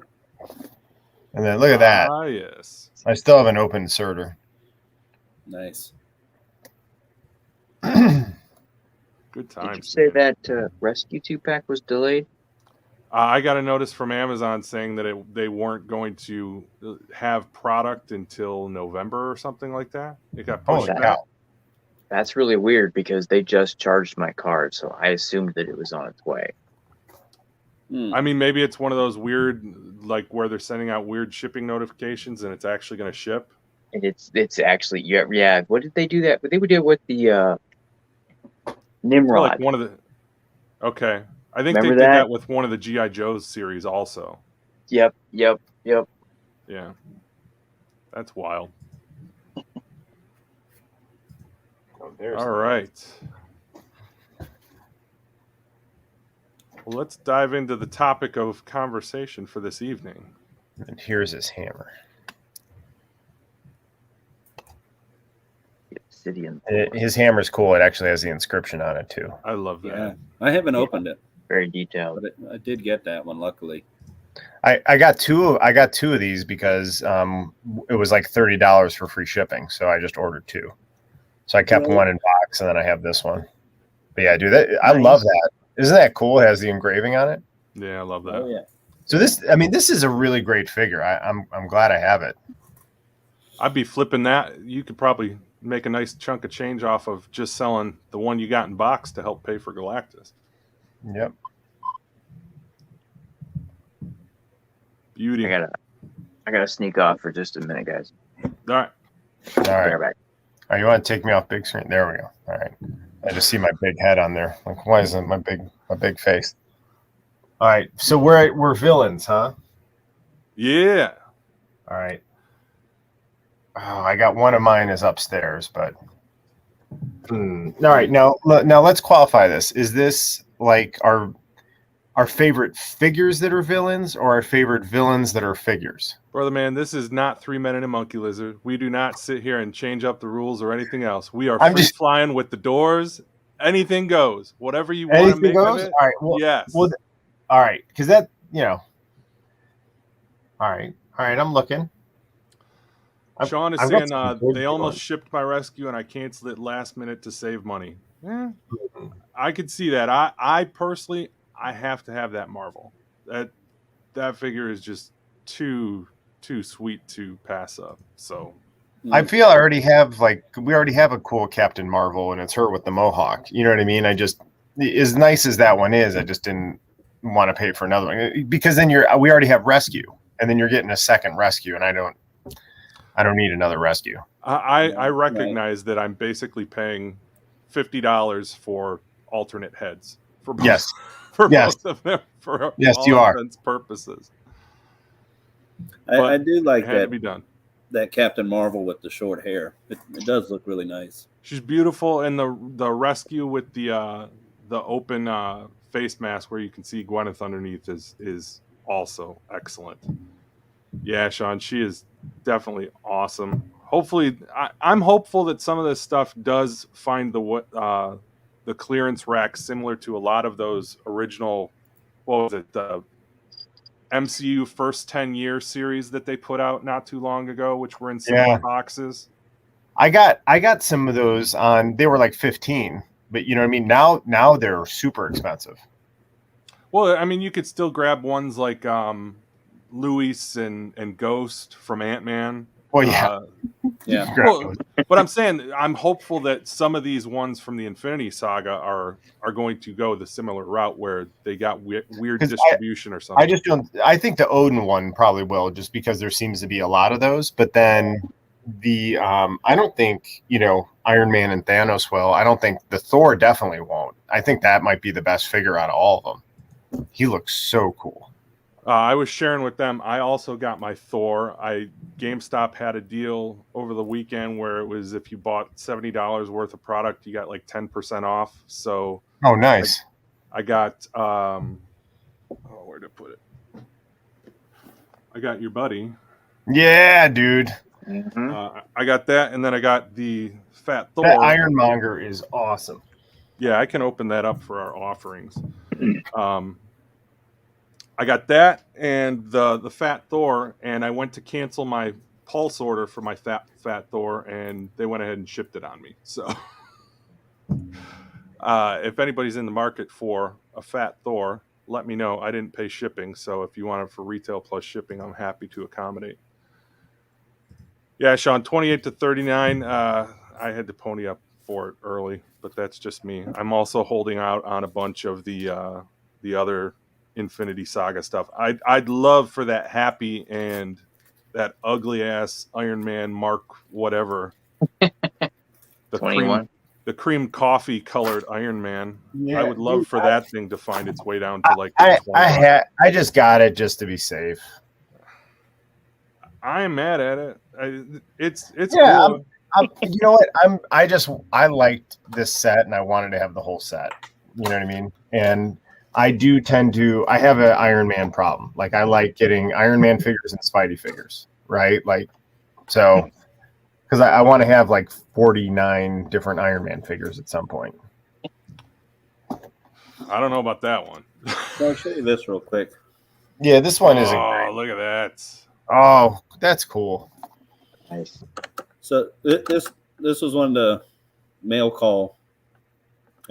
And then look at that. Ah, yes. I still haven't opened Surtur. Nice. Good Did times. you say man. that Rescue 2-pack was delayed? I got a notice from Amazon saying that they weren't going to have product until November or something like that. It got pushed Holy back. cow. That's really weird because they just charged my card, so I assumed that it was on its way. I mean, maybe it's one of those weird, like where they're sending out weird shipping notifications and it's actually going to ship. And it's actually yeah. What did they do that? They would do it with the Nimrod. Like one of the. Okay, I think Remember they did that? that with one of the GI Joe's series also. Yep. Yeah, that's wild. All right. Well, let's dive into the topic of conversation for this evening. And here's his hammer. Obsidian. His hammer's cool. It actually has the inscription on it too. I love that. Yeah. I haven't opened it, Very detailed. but I did get that one, luckily. I got two of these because it was like $30 for free shipping. So I just ordered two. So I kept one in box and then I have this one. But yeah, dude, I love that. Isn't that cool? It has the engraving on it. Yeah, I love that. Oh, yeah. So this is a really great figure. I'm glad I have it. I'd be flipping that. You could probably make a nice chunk of change off of just selling the one you got in box to help pay for Galactus. Yep. Beauty. I gotta sneak off for just a minute, guys. All right. All Be right. right back. Oh, you want to take me off big screen? There we go. All right. I just see my big head on there. Like, why isn't my big face? All right. So we're villains, huh? Yeah. All right. Oh, I got one of mine is upstairs, but all right. Now let's qualify this. Is this like our favorite figures that are villains, or our favorite villains that are figures? Brother man, this is not 3 Men and a Monkey Lizard. We do not sit here and change up the rules or anything else. We are free flying with the doors. Anything goes. Whatever you want to make of it. All right. Well, yes. Well, all right. Because that, All right. I'm looking. Sean is I've saying got some they almost shipped my rescue and I canceled it last minute to save money. I could see that. I personally, I have to have that Marvel. That figure is just too sweet to pass up. So I feel we already have a cool Captain Marvel, and it's her with the mohawk. You know what I mean? I just, as nice as that one is, I just didn't want to pay for another one, because then we already have Rescue, and then you're getting a second Rescue, and I don't need another Rescue. I recognize that I'm basically paying $50 for alternate heads for both, both of them for all intents purposes. I do like it had to be done. That Captain Marvel with the short hair. It does look really nice. She's beautiful, and the Rescue with the open face mask where you can see Gwyneth underneath is also excellent. Yeah, Sean, she is definitely awesome. Hopefully, I'm hopeful that some of this stuff does find the clearance rack similar to a lot of those original, what was it, the MCU first 10-year series that they put out not too long ago, which were in similar boxes. I got some of those on. They were like 15, but you know what I mean. Now they're super expensive. Well, I mean, you could still grab ones like Luis and Ghost from Ant-Man. Well, yeah. Yeah. Well, but I'm saying I'm hopeful that some of these ones from the Infinity Saga are going to go the similar route where they got weird 'Cause distribution or something. I just don't. I think the Odin one probably will, just because there seems to be a lot of those. But then the I don't think Iron Man and Thanos will. I don't think the Thor definitely won't. I think that might be the best figure out of all of them. He looks so cool. I was sharing with them. I also got my Thor. GameStop had a deal over the weekend where it was if you bought $70 worth of product, you got like 10% off. So Oh, nice. I got where did I put it? I got your buddy. Yeah, dude. Mm-hmm. I got that, and then I got the Fat Thor. That Ironmonger is awesome. Yeah, I can open that up for our offerings. I got that and the Fat Thor, and I went to cancel my Pulse order for my Fat Thor, and they went ahead and shipped it on me. So if anybody's in the market for a Fat Thor, let me know. I didn't pay shipping, so if you want it for retail plus shipping, I'm happy to accommodate. Yeah, Sean, 28 to 39. I had to pony up for it early, but that's just me. I'm also holding out on a bunch of the other Infinity Saga stuff. I'd love for that Happy and that ugly ass Iron Man Mark whatever. The 21. cream coffee colored Iron Man. Yeah, I would love dude, for that thing to find its way down to like the 20. I just got it just to be safe. I'm mad at it. It's Yeah, cool. you know what? I liked this set and I wanted to have the whole set. You know what I mean? And I do tend to. I have an Iron Man problem. Like I like getting Iron Man figures and Spidey figures, right? Like so, because I want to have like 49 different Iron Man figures at some point. I don't know about that one. So I'll show you this real quick. Yeah, this one isn't. Oh, look at that. Oh, that's cool. Nice. So this was one of the mail call.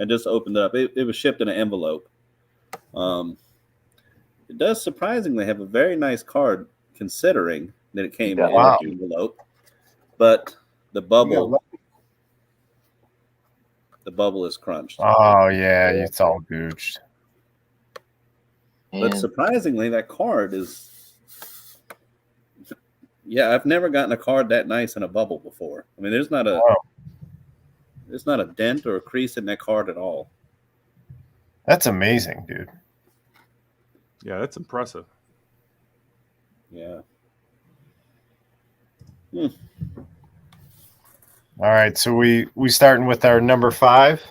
I just opened up. It was shipped in an envelope. It does surprisingly have a very nice card, considering that it came in Wow. an envelope. But the bubble is crunched. Oh yeah, it's all gooched. But And surprisingly, that card is. Yeah, I've never gotten a card that nice in a bubble before. I mean, there's not a dent or a crease in that card at all. That's amazing, dude. Yeah, that's impressive. Yeah. All right, so we starting with our number 5.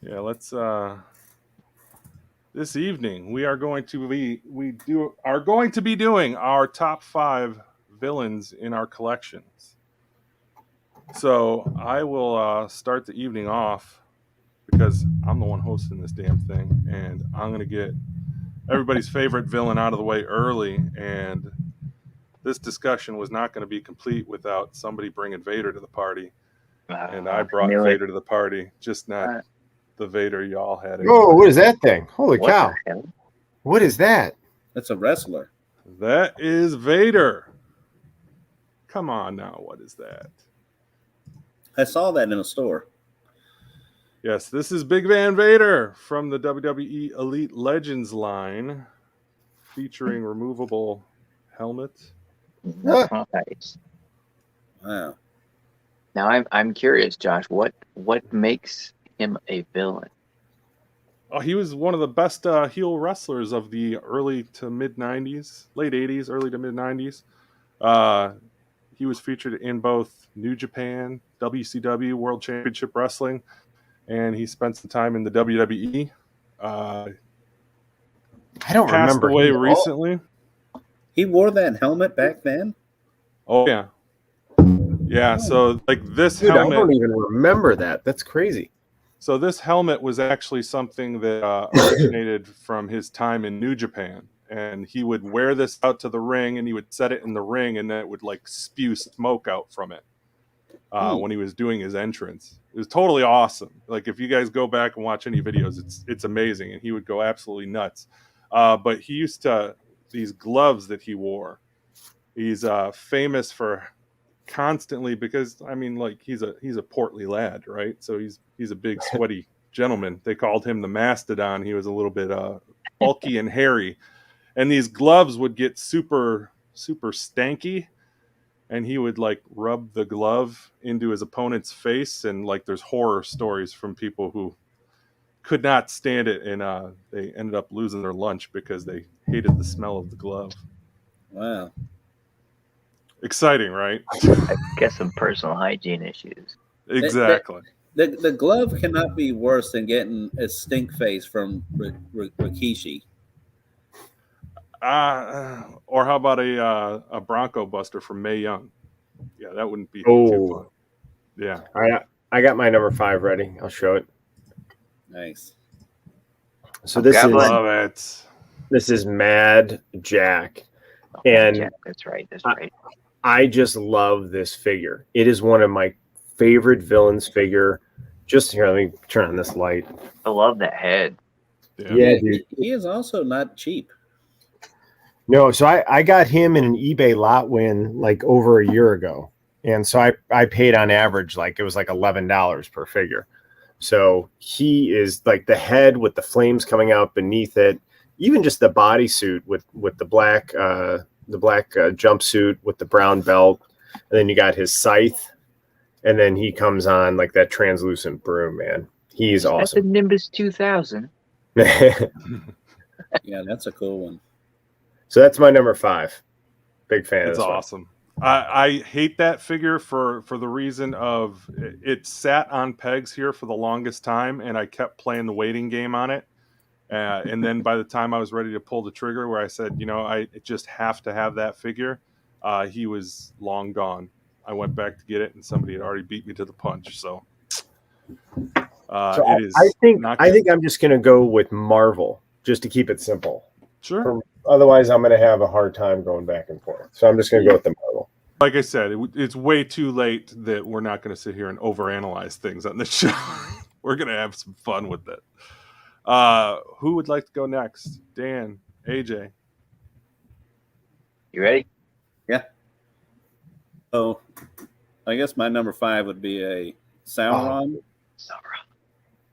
Yeah, let's this evening we are going to be doing our top 5 villains in our collections. So I will start the evening off because I'm the one hosting this damn thing, and I'm going to get everybody's favorite villain out of the way early. And this discussion was not going to be complete without somebody bringing Vader to the party. And I brought Vader to the party, just not the Vader y'all had. Oh, what is that thing? Holy what cow. the hell? What is that? That's a wrestler. That is Vader. Come on now, what is that? I saw that in a store. Yes, this is Big Van Vader from the WWE Elite Legends line, featuring removable helmet. Huh. Nice. Wow. Now I'm curious, Josh. What makes him a villain? Oh, he was one of the best heel wrestlers of the early to mid 90s, late 80s, early to mid 90s. He was featured in both New Japan, WCW, World Championship Wrestling, and he spent some time in the WWE. I don't Passed remember. away him at all. recently. He wore that helmet back then? Oh, yeah. Yeah, so like this Dude, I helmet. don't even remember that. That's crazy. So this helmet was actually something that originated from his time in New Japan. And he would wear this out to the ring, and he would set it in the ring, and then it would like spew smoke out from it when he was doing his entrance. It was totally awesome. Like if you guys go back and watch any videos, it's amazing, and he would go absolutely nuts. But he used to these gloves that he wore. He's famous for constantly, because I mean, like he's a portly lad, right? So he's a big sweaty gentleman. They called him the Mastodon. He was a little bit bulky and hairy, and these gloves would get super stanky, and he would like rub the glove into his opponent's face, and like there's horror stories from people who could not stand it, and they ended up losing their lunch because they hated the smell of the glove. Wow. Exciting, right? I guess some personal hygiene issues. Exactly. The glove cannot be worse than getting a stink face from Rikishi. Or how about a Bronco Buster from Mae Young? Yeah, that wouldn't be too fun. Yeah. All right, I got my number 5 ready. I'll show it. Nice. So this Love it. This is Mad Jack, Oh, and Jack, that's right. I just love this figure. It is one of my favorite villains figure. Just here, let me turn on this light. I love that head. Yeah, dude. He is also not cheap. No, so I got him in an eBay lot win like over a year ago. And so I paid on average, like it was like $11 per figure. So he is like the head with the flames coming out beneath it, even just the bodysuit with the black jumpsuit with the brown belt. And then you got his scythe. And then he comes on like that translucent broom, man. He's That's a awesome. Nimbus 2000. Yeah, that's a cool one. So that's my number 5. Big fan of It's this one. awesome. I hate that figure for the reason of it sat on pegs here for the longest time, and I kept playing the waiting game on it. And then by the time I was ready to pull the trigger, where I said, I just have to have that figure, he was long gone. I went back to get it, and somebody had already beat me to the punch. So, it is. I think I'm just gonna go with Marvel just to keep it simple. Sure. Otherwise, I'm gonna have a hard time going back and forth. So I'm just gonna go with the Marvel. Like I said, it's way too late that we're not going to sit here and overanalyze things on this show. We're going to have some fun with it. Who would like to go next? Dan, AJ. You ready? Yeah. So, I guess my number 5 would be a Sauron.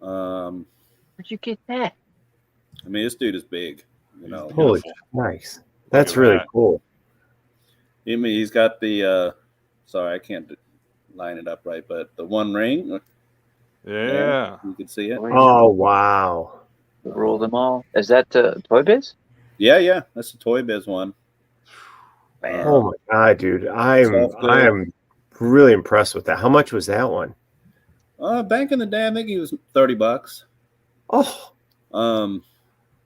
Sauron. Where'd you get that? I mean, this dude is big. Holy, nice. That's really cool. I mean, he's got the. Sorry, I can't line it up right, but the one ring. Yeah, you can see it. Oh wow! Rule them all. Is that Toy Biz? Yeah, that's the Toy Biz one. Man. Oh my god, dude! I am really impressed with that. How much was that one? Back in the day, I think he was $30. Oh, and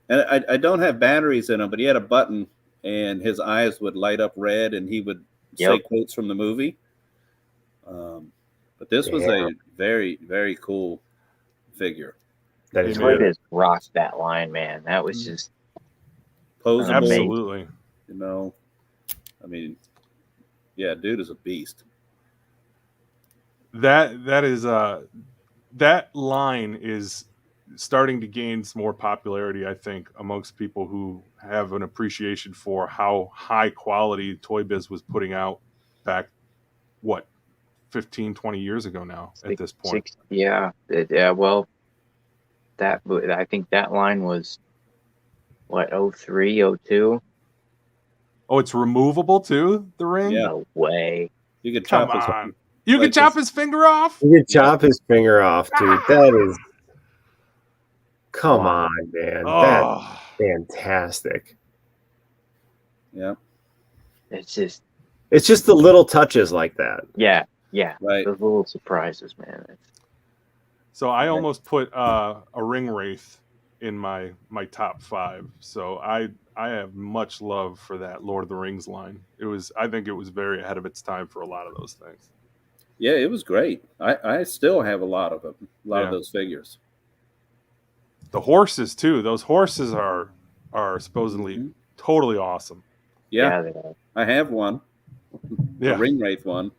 I don't have batteries in him, but he had a button, and his eyes would light up red, and he would say quotes from the movie. But this was a very, very cool figure. That is Toy Biz rocked that line, man. That was just posable. Absolutely. I mean, yeah, dude is a beast. That is that line is starting to gain some more popularity, I think, amongst people who have an appreciation for how high quality Toy Biz was putting out back, 15, 20 years ago now at this point. Well, I think that line was, 03, 02? Oh, it's removable too, the ring? Yeah. No way. You could Come chop on. You could chop his finger off? You could chop his finger off, dude. That is... Come on, man. Oh. That's fantastic. Yeah. It's just the little touches like that. Yeah. Right. Those little surprises, man. So I almost put a ring wraith in my top 5. So I have much love for that Lord of the Rings line. I think it was very ahead of its time for a lot of those things. Yeah, it was great. I still have a lot of them, of those figures. The horses too. Those horses are supposedly totally awesome. Yeah, they are. I have one. Yeah. The Ring Wraith one.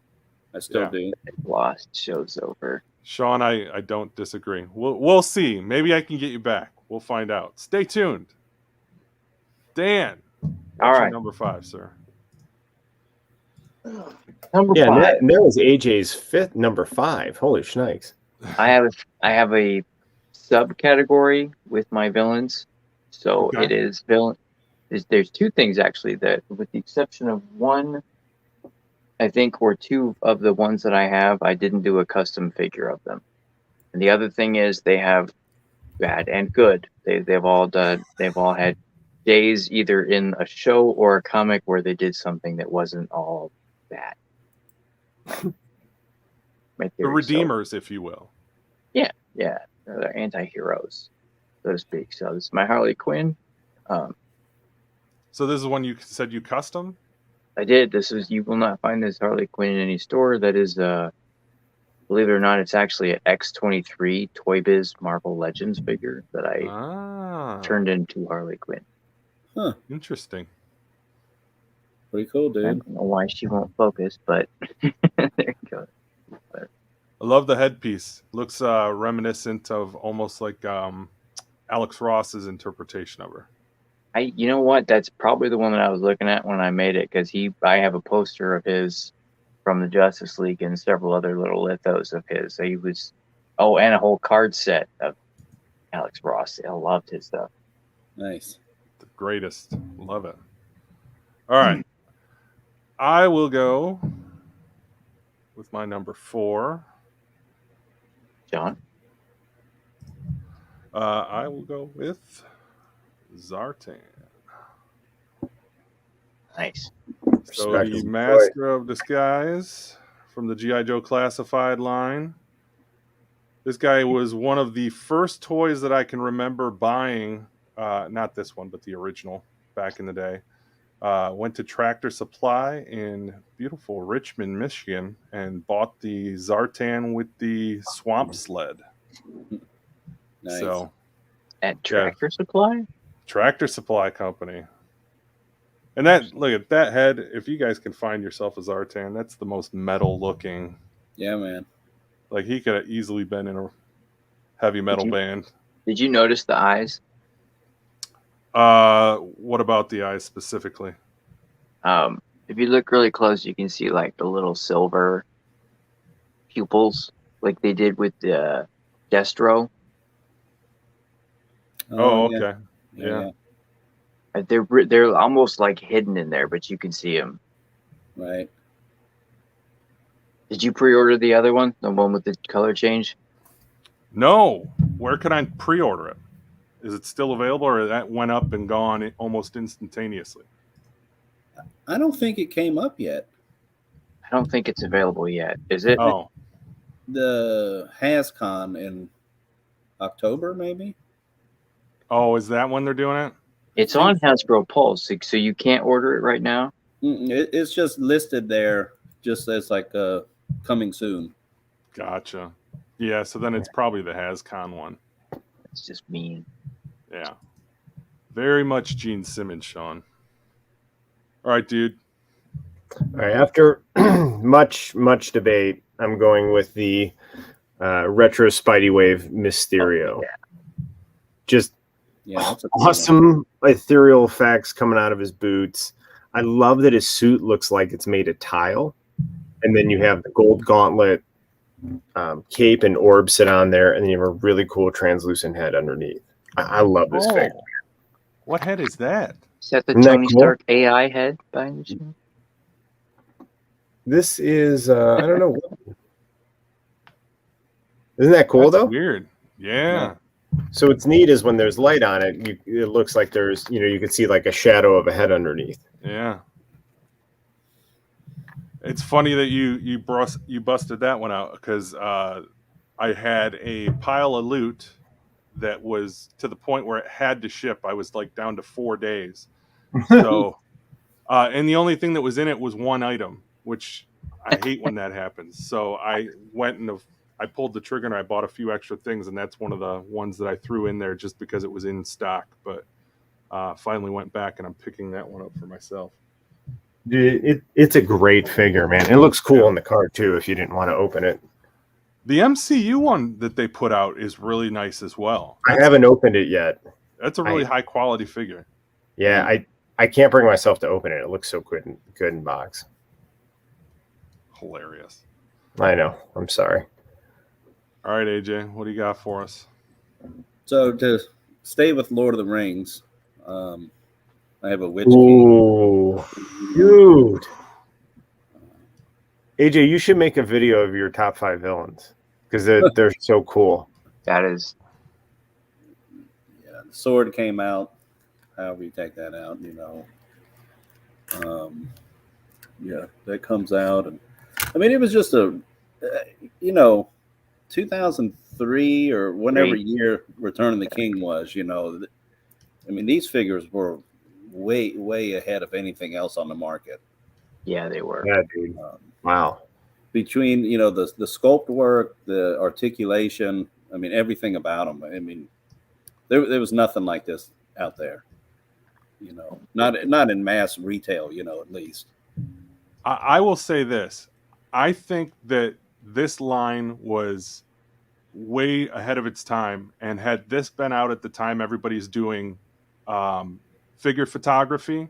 I still do. Lost show's over. Sean, I don't disagree. We'll see. Maybe I can get you back. We'll find out. Stay tuned. Dan, what's your number 5, sir? Number Yeah, and 5. that was AJ's fifth, number 5. Holy shnikes. I have a subcategory with my villains. So Okay. it is villain. There's 2 things actually that, with the exception of one, I think, or 2 of the ones that I have, I didn't do a custom figure of them. And the other thing is they have bad and good. They've all had days either in a show or a comic where they did something that wasn't all bad. My The theory, redeemers, if you will. yeah, they're anti-heroes, so to speak. So this is my Harley Quinn. So this is one you said you custom? I did. You will not find this Harley Quinn in any store. That is, believe it or not, it's actually an X-23 Toy Biz Marvel Legends figure that I turned into Harley Quinn. Huh. Interesting. Pretty cool, I dude. don't know why she won't focus, but there you go. I love the headpiece. Looks reminiscent of almost like Alex Ross's interpretation of her. You know what? That's probably the one that I was looking at when I made it, because I have a poster of his from the Justice League and several other little lithos of his. So he was, and a whole card set of Alex Ross. I loved his stuff. Nice. The greatest. Love it. All right. I will go with my number 4. John? I will go with Zartan. Nice. So Respect the his Master of Disguise from the G.I. Joe Classified line. This guy was one of the first toys that I can remember buying. Not this one, but the original back in the day. Went to Tractor Supply in beautiful Richmond, Michigan, and bought the Zartan with the swamp sled. Nice. So, At Tractor Supply? Tractor Supply Company. And that, look at that head. If you guys can find yourself a Zartan, that's the most metal looking. Yeah, man. Like, he could have easily been in a heavy metal band. Did you notice the eyes? What about the eyes specifically? If you look really close, you can see like the little silver pupils, like they did with the Destro. Oh, yeah. okay. Yeah. They're almost like hidden in there, but you can see them. Right. Did you pre-order the other one, the one with the color change? No. Where can I pre-order it? Is it still available, or that went up and gone almost instantaneously? I don't think it came up yet. I don't think it's available yet. Is it? Oh, The HasCon in October, maybe. oh, is that when they're doing it? It's on Hasbro Pulse, so you can't order it right now. It's just listed there, just as like coming soon. Gotcha. Yeah, so then it's probably the HasCon one. It's just mean. Yeah. Very much Gene Simmons, Sean. All right, dude. All right, after much debate, I'm going with the retro Spidey Wave Mysterio. Oh, yeah. Just That's a cool awesome ethereal effects coming out of his boots. I love that his suit looks like it's made of tile, and then you have the gold gauntlet, cape and orb sit on there, and then you have a really cool translucent head underneath. I love this figure. What head is that? Is that the Isn't that Tony cool? Stark AI head by any chance? This is I don't know. Isn't that cool That's though? weird. Yeah. So what's neat is when there's light on it, it looks like there's, you can see like a shadow of a head underneath. Yeah. It's funny that you busted that one out, because I had a pile of loot that was to the point where it had to ship. I was like down to 4 days. So, and the only thing that was in it was one item, which I hate when that happens. So I went and I pulled the trigger and I bought a few extra things, and that's one of the ones that I threw in there just because it was in stock. But finally went back and I'm picking that one up for myself. Dude, it's a great figure, man. It looks cool on the card too. If you didn't want to open it, The MCU one that they put out is really nice as well. I haven't opened it yet. That's a really high quality figure. Yeah, I can't bring myself to open it. It looks so good in box. hilarious. I know. I'm sorry. All right, AJ, what do you got for us? So to stay with Lord of the Rings, I have a witch Ooh, dude. AJ, you should make a video of your top 5 villains because they're so cool. That is, The sword came out. However you take that out, that comes out, and I mean, it was just 2003 or whenever year Return of the King was. I mean, these figures were way ahead of anything else on the market. yeah, they were. Yeah, dude. Wow. Between the sculpt work, the articulation, I mean, everything about them. I mean, there was nothing like this out there. Not in mass retail. At least. I will say this. I think that this line was way ahead of its time, and had this been out at the time everybody's doing figure photography,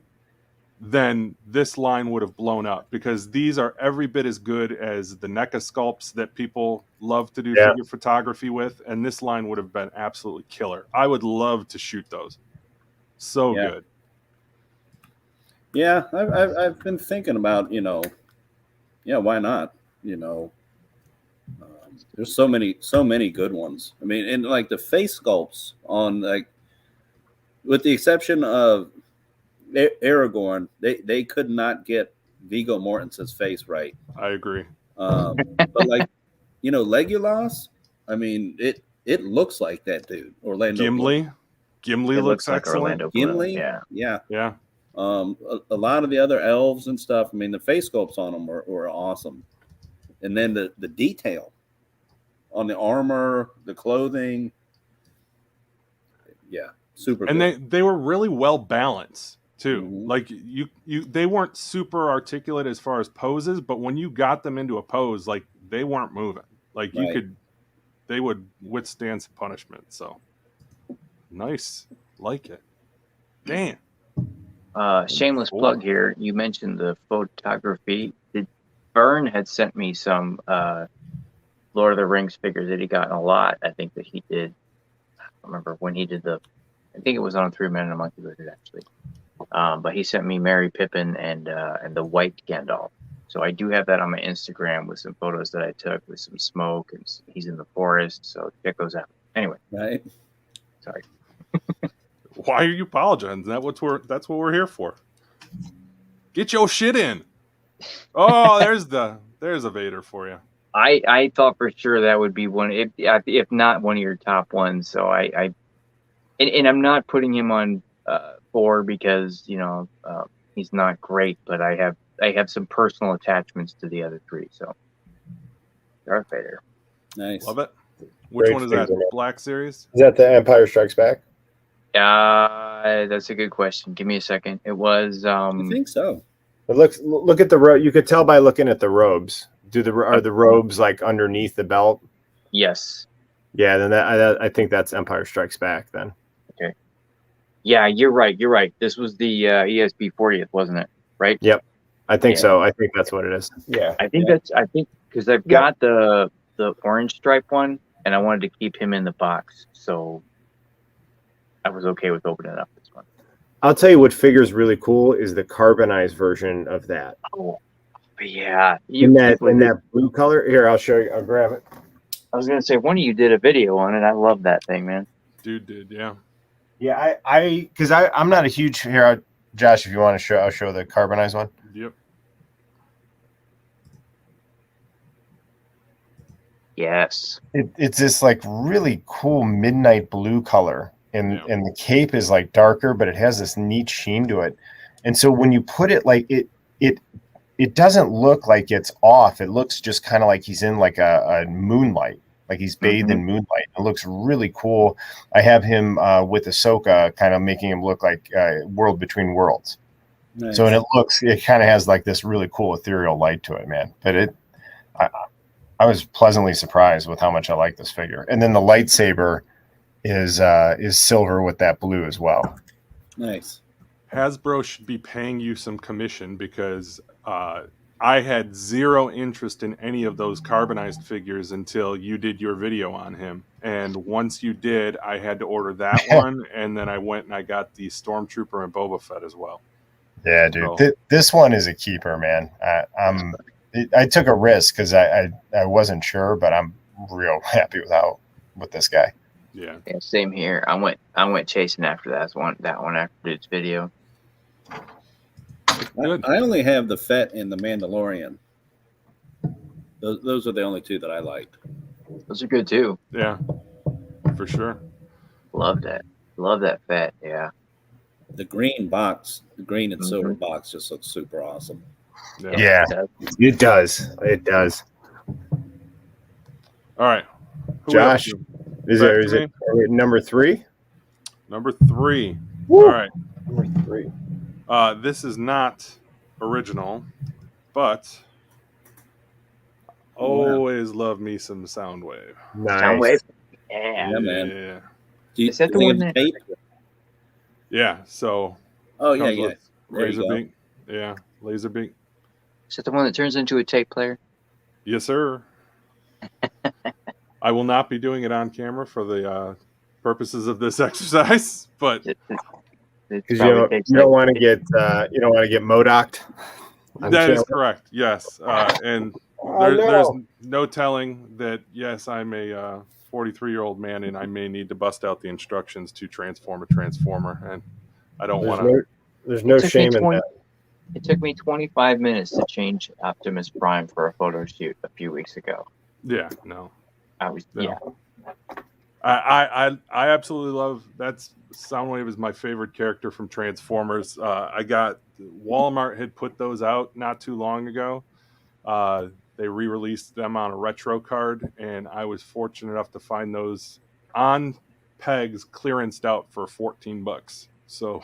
then this line would have blown up, because these are every bit as good as the NECA sculpts that people love to do figure photography with, and this line would have been absolutely killer. I would love to shoot those. So good. Yeah, I've been thinking about why not? There's so many good ones. I mean, and like the face sculpts on, like, with the exception of Aragorn, they could not get Viggo Mortensen's face right. I agree. But like, Legolas, I mean, it looks like that dude. Orlando Gimli looks like excellent. Orlando Bloom. Gimli, Yeah. A lot of the other elves and stuff, I mean, the face sculpts on them were awesome. And then the detail on the armor, the clothing, super and good. they were really well balanced too. Mhm. Like they weren't super articulate as far as poses, but when you got them into a pose, like, they weren't moving. Like, they would withstand some punishment. So nice. Like it. Damn. Shameless Cool. plug here. You mentioned the photography. Vern had sent me some Lord of the Rings figures that he got a lot. I think that he did. I don't remember when he did I think it was on 3 Men and a Monkey Lizard, actually. But he sent me Merry Pippin and the white Gandalf. So I do have that on my Instagram with some photos that I took with some smoke, and he's in the forest. So check those out. Anyway, Right? sorry. Why are you apologizing? That's what we're here for. Get your shit in. Oh, there's a Vader for you. I thought for sure that would be one, if not one of your top ones. So and I'm not putting him on 4 because he's not great, but I have some personal attachments to the other 3. So Darth Vader. Nice. Love it. Which Great one is that? figure. Black Series? Is that the Empire Strikes Back? That's a good question. Give me a second. It was I think so. It look at the robe. You could tell by looking at the robes. Are the robes like underneath the belt? yes. Yeah, then I think that's Empire Strikes Back then. Okay. Yeah, you're right. This was the ESB 40th, wasn't it? Right? Yep. I think Yeah. so. I think that's what it is. Yeah. I think because I've got the orange stripe one, and I wanted to keep him in the box, so I was okay with opening up this one. I'll tell you what figure's really cool is the carbonized version of that. Oh, yeah. In that blue color. Here, I'll show you. I'll grab it. I was gonna say, one of you did a video on it. I love that thing, man. Dude did, yeah. Yeah, because I'm not a huge here. Josh, if you want to show, I'll show the carbonized one. Yep. Yes. It's this like really cool midnight blue color, and the cape is like darker, but it has this neat sheen to it. And so when you put it like it doesn't look like it's off. It looks just kind of like he's in like a moonlight, like he's bathed in moonlight. It looks really cool. I have him with Ahsoka, kind of making him look like World Between Worlds. Nice. So it kind of has like this really cool ethereal light to it, man. But I was pleasantly surprised with how much I like this figure. And then the lightsaber is silver with that blue as well. Nice. Hasbro should be paying you some commission because I had zero interest in any of those carbonized figures until you did your video on him. And once you did, I had to order that one, and then I went and I got the Stormtrooper and Boba Fett as well. Yeah, dude. So, This one is a keeper, man. I took a risk because I wasn't sure, but I'm real happy with this guy. yeah. Same here. I went chasing after that one after its video. Good. I only have the Fett and the Mandalorian. Those are the only two that I liked. Those are good too. Yeah, for sure. Love that Fett. Yeah. The green box, the green and silver box, just looks super awesome. Yeah. It does. It does. All right. Who Josh, else? is it number 3? Number 3. Woo! All right. Number 3. This is not original, but always love me some Soundwave. Nice. Soundwave. Yeah. Yeah, man. Yeah. Do you Is that the think one of the that- tape? Yeah. So. Oh yeah, comes yeah. with There you Laser go. beak. Yeah. Laser beak. Is that the one that turns into a tape player? Yes, sir. I will not be doing it on camera for the purposes of this exercise, but Because you don't want to get Modoc'd. that is correct. Yes, and there's no telling that. Yes, I'm a 43-year-old man, and I may need to bust out the instructions to transform a transformer, and I don't want to. There's no shame in that. It took me 25 minutes to change Optimus Prime for a photo shoot a few weeks ago. Yeah, no. Yeah. I absolutely love that's Soundwave is my favorite character from Transformers. I got Walmart had put those out not too long ago. They re-released them on a retro card, and I was fortunate enough to find those on pegs clearanced out for $14. So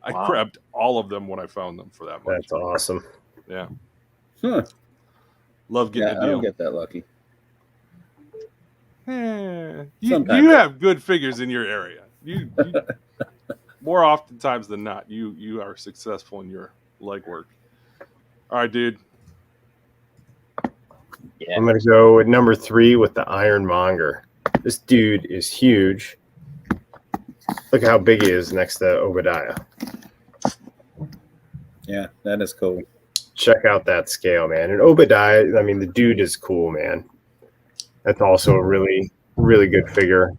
I grabbed all of them when I found them for that much. That's awesome. Yeah. Huh. Love getting Yeah, a I don't deal. get that lucky. You have good figures in your area. You more oftentimes than not, you are successful in your legwork. All right, dude. Yeah. I'm going to go with number 3 with the Ironmonger. This dude is huge. Look how big he is next to Obadiah. Yeah, that is cool. Check out that scale, man. And Obadiah, I mean, the dude is cool, man. That's also a really, really good figure.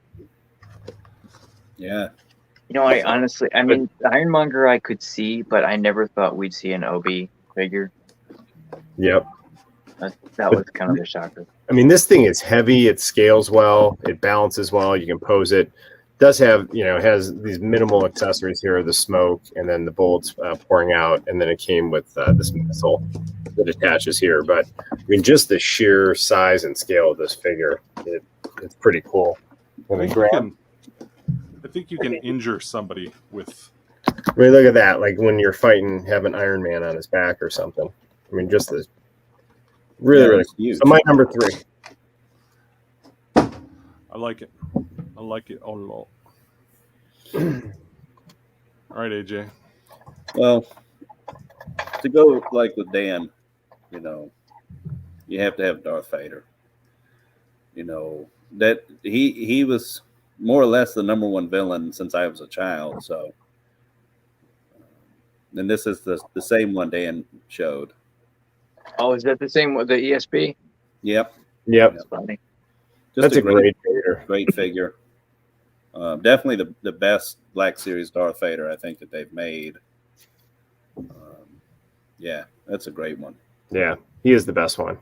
Yeah. You know, I mean, the Ironmonger I could see, but I never thought we'd see an OB figure. Yep. That was kind of a shocker. I mean, this thing is heavy. It scales well. It balances well. You can pose it. Does have, has these minimal accessories here, the smoke and then the bullets pouring out. And then it came with this missile that attaches here. But I mean, just the sheer size and scale of this figure, it's pretty cool. I think you can injure somebody with. I mean, look at that. Like when you're fighting, have an Iron Man on his back or something. I mean, just this really, really huge. So my number 3. I like it. I like it a lot. All right, AJ. Well, to go like with Dan, you have to have Darth Vader. That he was more or less the number one villain since I was a child. So, and this is the same one Dan showed. Oh, is that the same with the ESP? Yep. That's funny. That's a great figure. Great figure. Definitely the best Black Series Darth Vader I think that they've made. Yeah, that's a great one. Yeah, he is the best one.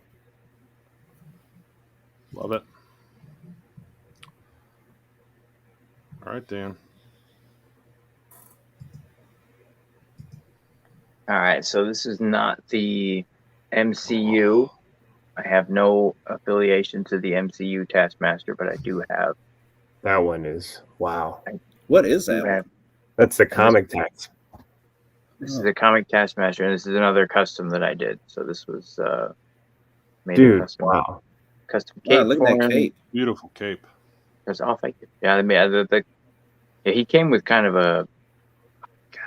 Love it. All right, Dan. All right, so this is not the MCU. I have no affiliation to the MCU Taskmaster, but I do have. That one is wow. What is that? That's the comic text. This is a comic Taskmaster, and this is another custom that I did. So this was made a Dude, custom, wow. custom cape. Wow, look at that cape. Beautiful cape. That's all. Thank you. Yeah, he came with kind of a.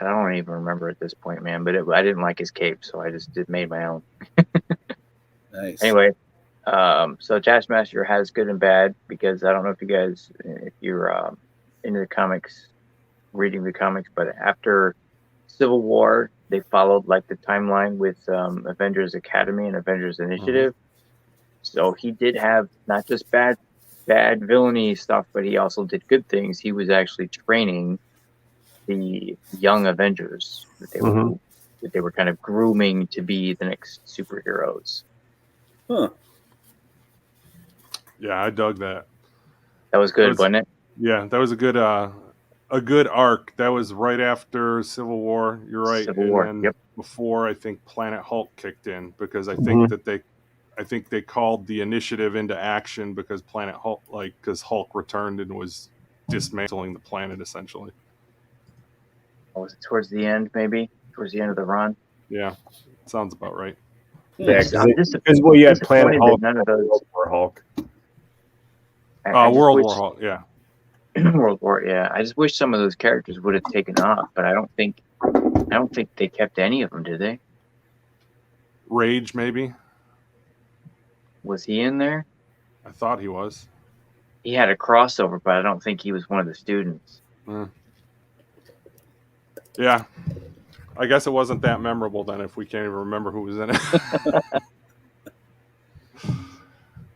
I don't even remember at this point, man. But I didn't like his cape, so I just made my own. Nice. Anyway, so Taskmaster has good and bad, because I don't know if you're into the comics, reading the comics, but after Civil War, they followed like the timeline with Avengers Academy and Avengers Initiative. So he did have not just bad villainy stuff, but he also did good things. He was actually training the young Avengers that they were kind of grooming to be the next superheroes. Huh. Yeah, I dug that. That was good, wasn't it? Yeah, that was a good arc. That was right after Civil War. You're right. Civil War. And Yep. before I think Planet Hulk kicked in, because I think they called the initiative into action because Planet Hulk, because Hulk returned and was dismantling the planet essentially. Was it towards the end, maybe? Towards the end of the run? Yeah, sounds about right. Yeah, I'm because you had Planet disappointed Hulk, that none of those. World War Hulk. I just World wish- War Hulk, yeah. World War, yeah. I just wish some of those characters would have taken off, but I don't think they kept any of them, did they? Rage, maybe. Was he in there? I thought he was. He had a crossover, but I don't think he was one of the students. Yeah. I guess it wasn't that memorable then if we can't even remember who was in it.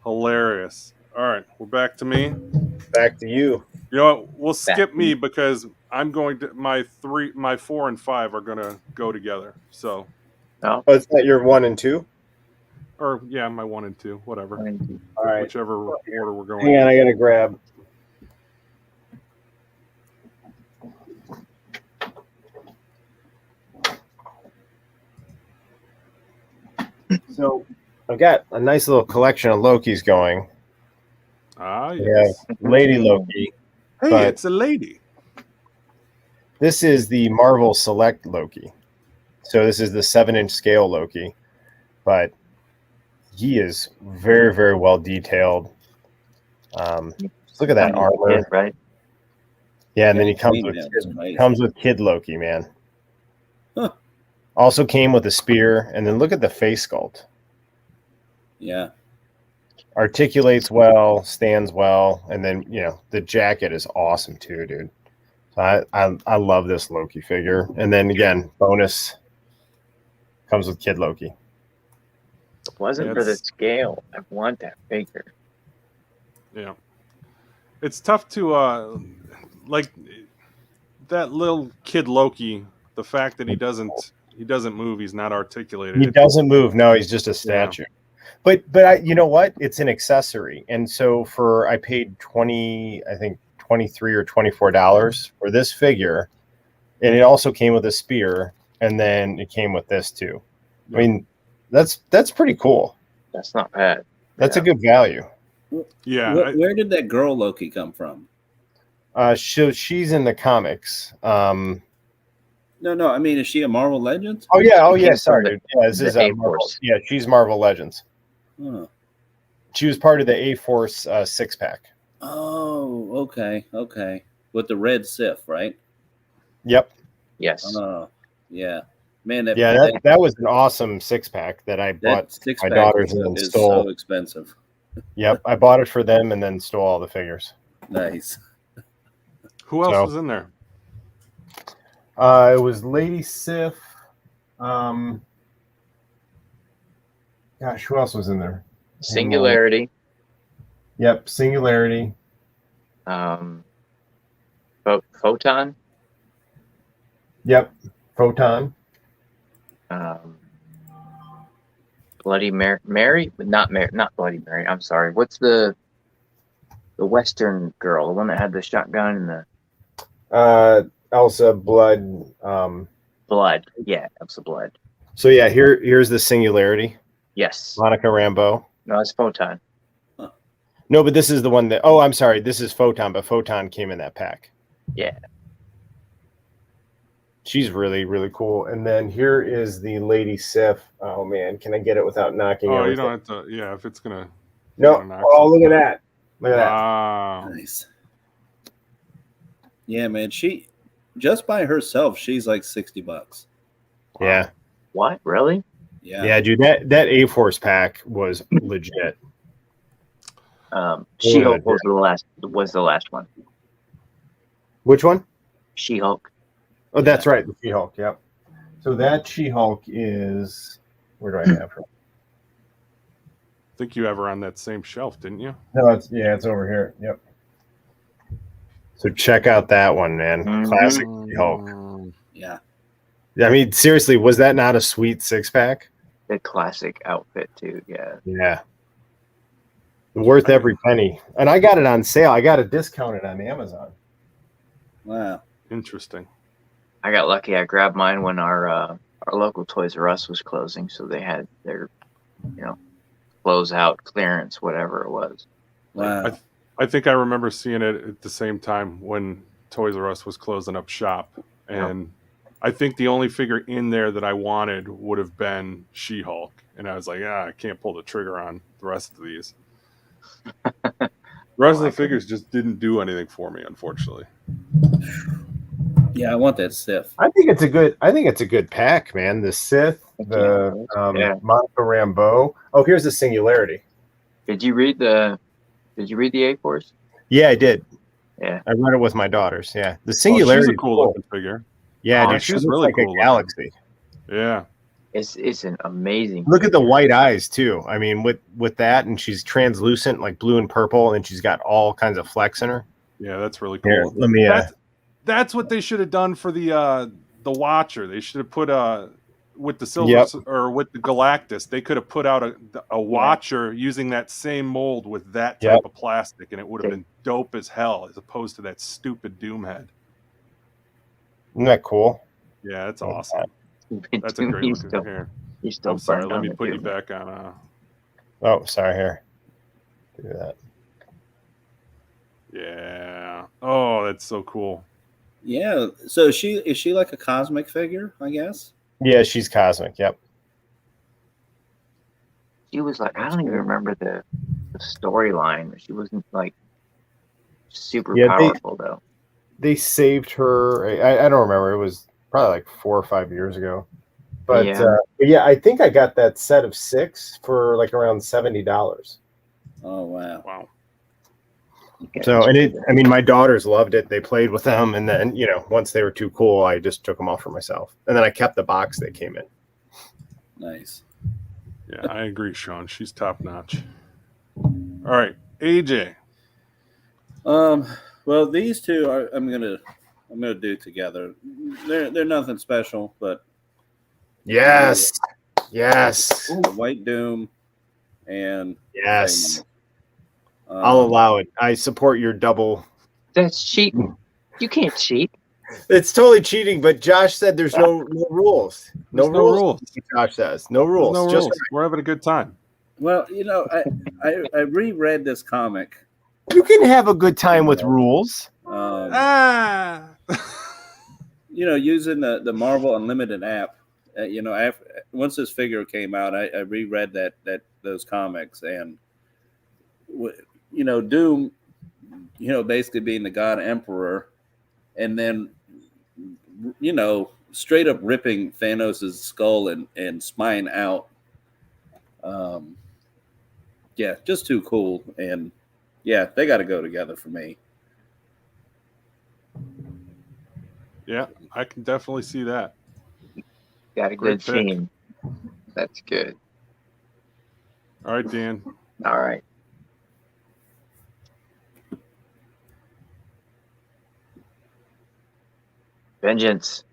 Hilarious. All right, we're back to me. Back to you. You know what? We'll skip me because I'm going to my 4 and 5 are going to go together. So, No? Oh, it's not your 1 and 2? or yeah, my 1 and 2, whatever, All right. whichever order we're going. Hang on, I gotta grab. So I've got a nice little collection of Lokis going. Ah, Yeah, yes. Lady Loki. Hey, but- it's a lady. This is the Marvel Select Loki. So this is the 7-inch scale Loki, but he is very, very well detailed. Look at that armor. Yeah, right? Yeah, and then he Yeah, comes man, with that's nice. comes with Kid Loki, man. Huh. Also came with a spear, and then look at the face sculpt. Yeah. Articulates well, stands well, and then the jacket is awesome too, dude. So I love this Loki figure. And then again, bonus comes with Kid Loki. If it wasn't for the scale, I want that figure. Yeah. It's tough to like that little kid Loki, the fact that he doesn't move, he's not articulated. He doesn't move. No, he's just a statue. But you know what? It's an accessory. And so I paid $23 or $24 for this figure. And it also came with a spear, and then it came with this too. Yeah. I mean, that's pretty cool. That's not bad. That's a good value. Yeah. Where did that girl Loki come from? She's in the comics. No. I mean, is she a Marvel Legend? Oh yeah. She came from Sorry, the- dude. Yeah, this the is Marvel. A-Force. Yeah, she's Marvel Legends. Huh. She was part of the A-Force 6-pack. Oh, okay. With the red Sith, right? Yep. Yes. Yeah. Man, That was an awesome 6-pack that I bought. that six my pack daughters and then is stole. so expensive. Yep, I bought it for them and then stole all the figures. Nice. Who else So- was in there? It was Lady Sif. Gosh, who else was in there? Singularity. Yep, Singularity. Photon. Yep, Photon. Bloody Mary, not Bloody Mary. I'm sorry. What's the Western girl, the one that had the shotgun and the Elsa Blood. blood? Yeah, Elsa Blood. So yeah, here's the Singularity. Yes. Monica Rambeau. No, it's Photon. No, but this is the one that. Oh, I'm sorry. This is Photon, but Photon came in that pack. Yeah. She's really, really cool. And then here is the Lady Sif. Oh man, can I get it without knocking? Oh, you everything? don't have to. Yeah, if it's gonna. No. Oh, look at that. Look at that. Wow. Nice. Yeah, man. just by herself, she's like $60. Yeah. What? Really? Yeah. Yeah, dude, that A-Force pack was legit. She-Hulk was the last one. Which one? She-Hulk. Oh, that's right, the She-Hulk. Yep. So that She-Hulk is, where do I have her? I think you have her on that same shelf, didn't you? No, it's over here. Yep. So check out that one, man. Classic She-Hulk. Yeah. I mean, seriously, was that not a sweet 6-pack? The classic outfit too. Yeah. Yeah. Worth every penny. And I got it on sale. I got it discounted on Amazon. Wow. Interesting. I got lucky. I grabbed mine when our local Toys R Us was closing, so they had their, close out clearance, whatever it was. Wow. I think I remember seeing it at the same time when Toys R Us was closing up shop, and I think the only figure in there that I wanted would have been She-Hulk, and I was like, I can't pull the trigger on the rest of these. The rest of the figures just didn't do anything for me, unfortunately. Yeah, I want that Sith. I think it's a good pack, man. The Sith, the Monica Rambeau. Oh, here's the Singularity. Did you read the A-Force? Yeah, I did. Yeah. I read it with my daughters. Yeah. The Singularity. She's a cool looking figure. Yeah, dude, she's she looks really like cool a galaxy. Yeah. It's an amazing. Look at the white eyes too. I mean, with that, and she's translucent, like blue and purple, and she's got all kinds of flex in her. Yeah, that's really cool. Here, let me. That's what they should have done for the Watcher. They should have put with the Silver or with the Galactus. They could have put out a Watcher using that same mold with that type of plastic, and it would have been dope as hell, as opposed to that stupid Doom head. Isn't that cool? Yeah, that's awesome. That's a great looking hair. I'm sorry. Let me put you back on. Oh, sorry. Here. Do that. Yeah. Oh, that's so cool. Yeah. So is she like a cosmic figure, I guess? Yeah, she's cosmic. Yep. She was like, I don't even remember the storyline. She wasn't like super powerful though. They saved her. I don't remember. It was probably like 4 or 5 years ago. But yeah, I think I got that set of 6 for like around $70. Oh wow. So, my daughters loved it. They played with them, and then once they were too cool, I just took them off for myself, and then I kept the box they came in. Nice. Yeah, I agree, Sean. She's top notch. All right, AJ. Well, these two I'm gonna do together. They're nothing special, but yes, the White Doom, and yes. I'll allow it. I support your double. That's cheating. You can't cheat. It's totally cheating, but Josh said there's no rules. No rules. Josh says no rules. No rules. We're having a good time. Well, I reread this comic. You can have a good time with rules. Using the Marvel Unlimited app. Once this figure came out, I reread those comics, and Doom, basically being the God Emperor, and then straight up ripping Thanos' skull and spine out. Just too cool, and they got to go together for me. Yeah, I can definitely see that. Got a good team. That's good. All right, Dan. All right. Vengeance.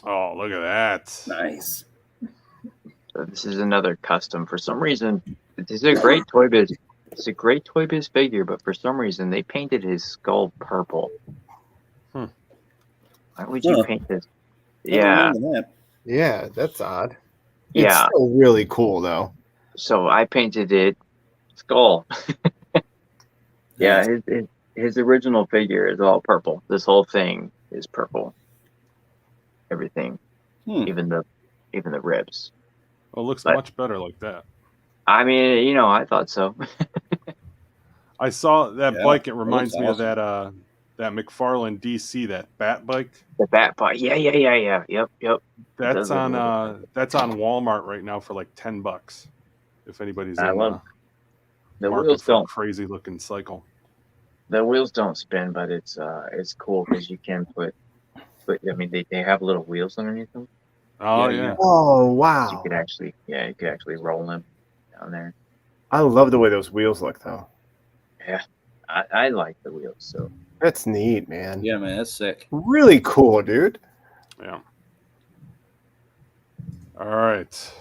Oh, look at that. Nice. So this is another custom. For some reason, this is a great Toy Biz. It's a great Toy Biz figure, but for some reason they painted his skull purple. Why would you paint this? Yeah. Yeah, that's odd. Yeah. It's still really cool though. So I painted it skull. Yeah, his original figure is all purple. This whole thing is purple. Everything. Even the ribs. Oh, it looks much better like that. I mean, I thought so. I saw that bike. It reminds me of that that McFarlane DC, that bat bike. The bat bike. Yeah. Yep. That's does look on really that's on Walmart right now for like $10. If anybody's I in love the market wheels for a don't crazy looking cycle. the wheels don't spin, but it's cool because you can put I mean they have little wheels underneath them. Oh Yeah, yeah. Oh So you wow! could actually roll them down there. I love the way those wheels look, though. Yeah, I like the wheels. So That's neat, man. Yeah, man, that's sick. Really cool, dude. Yeah. All right.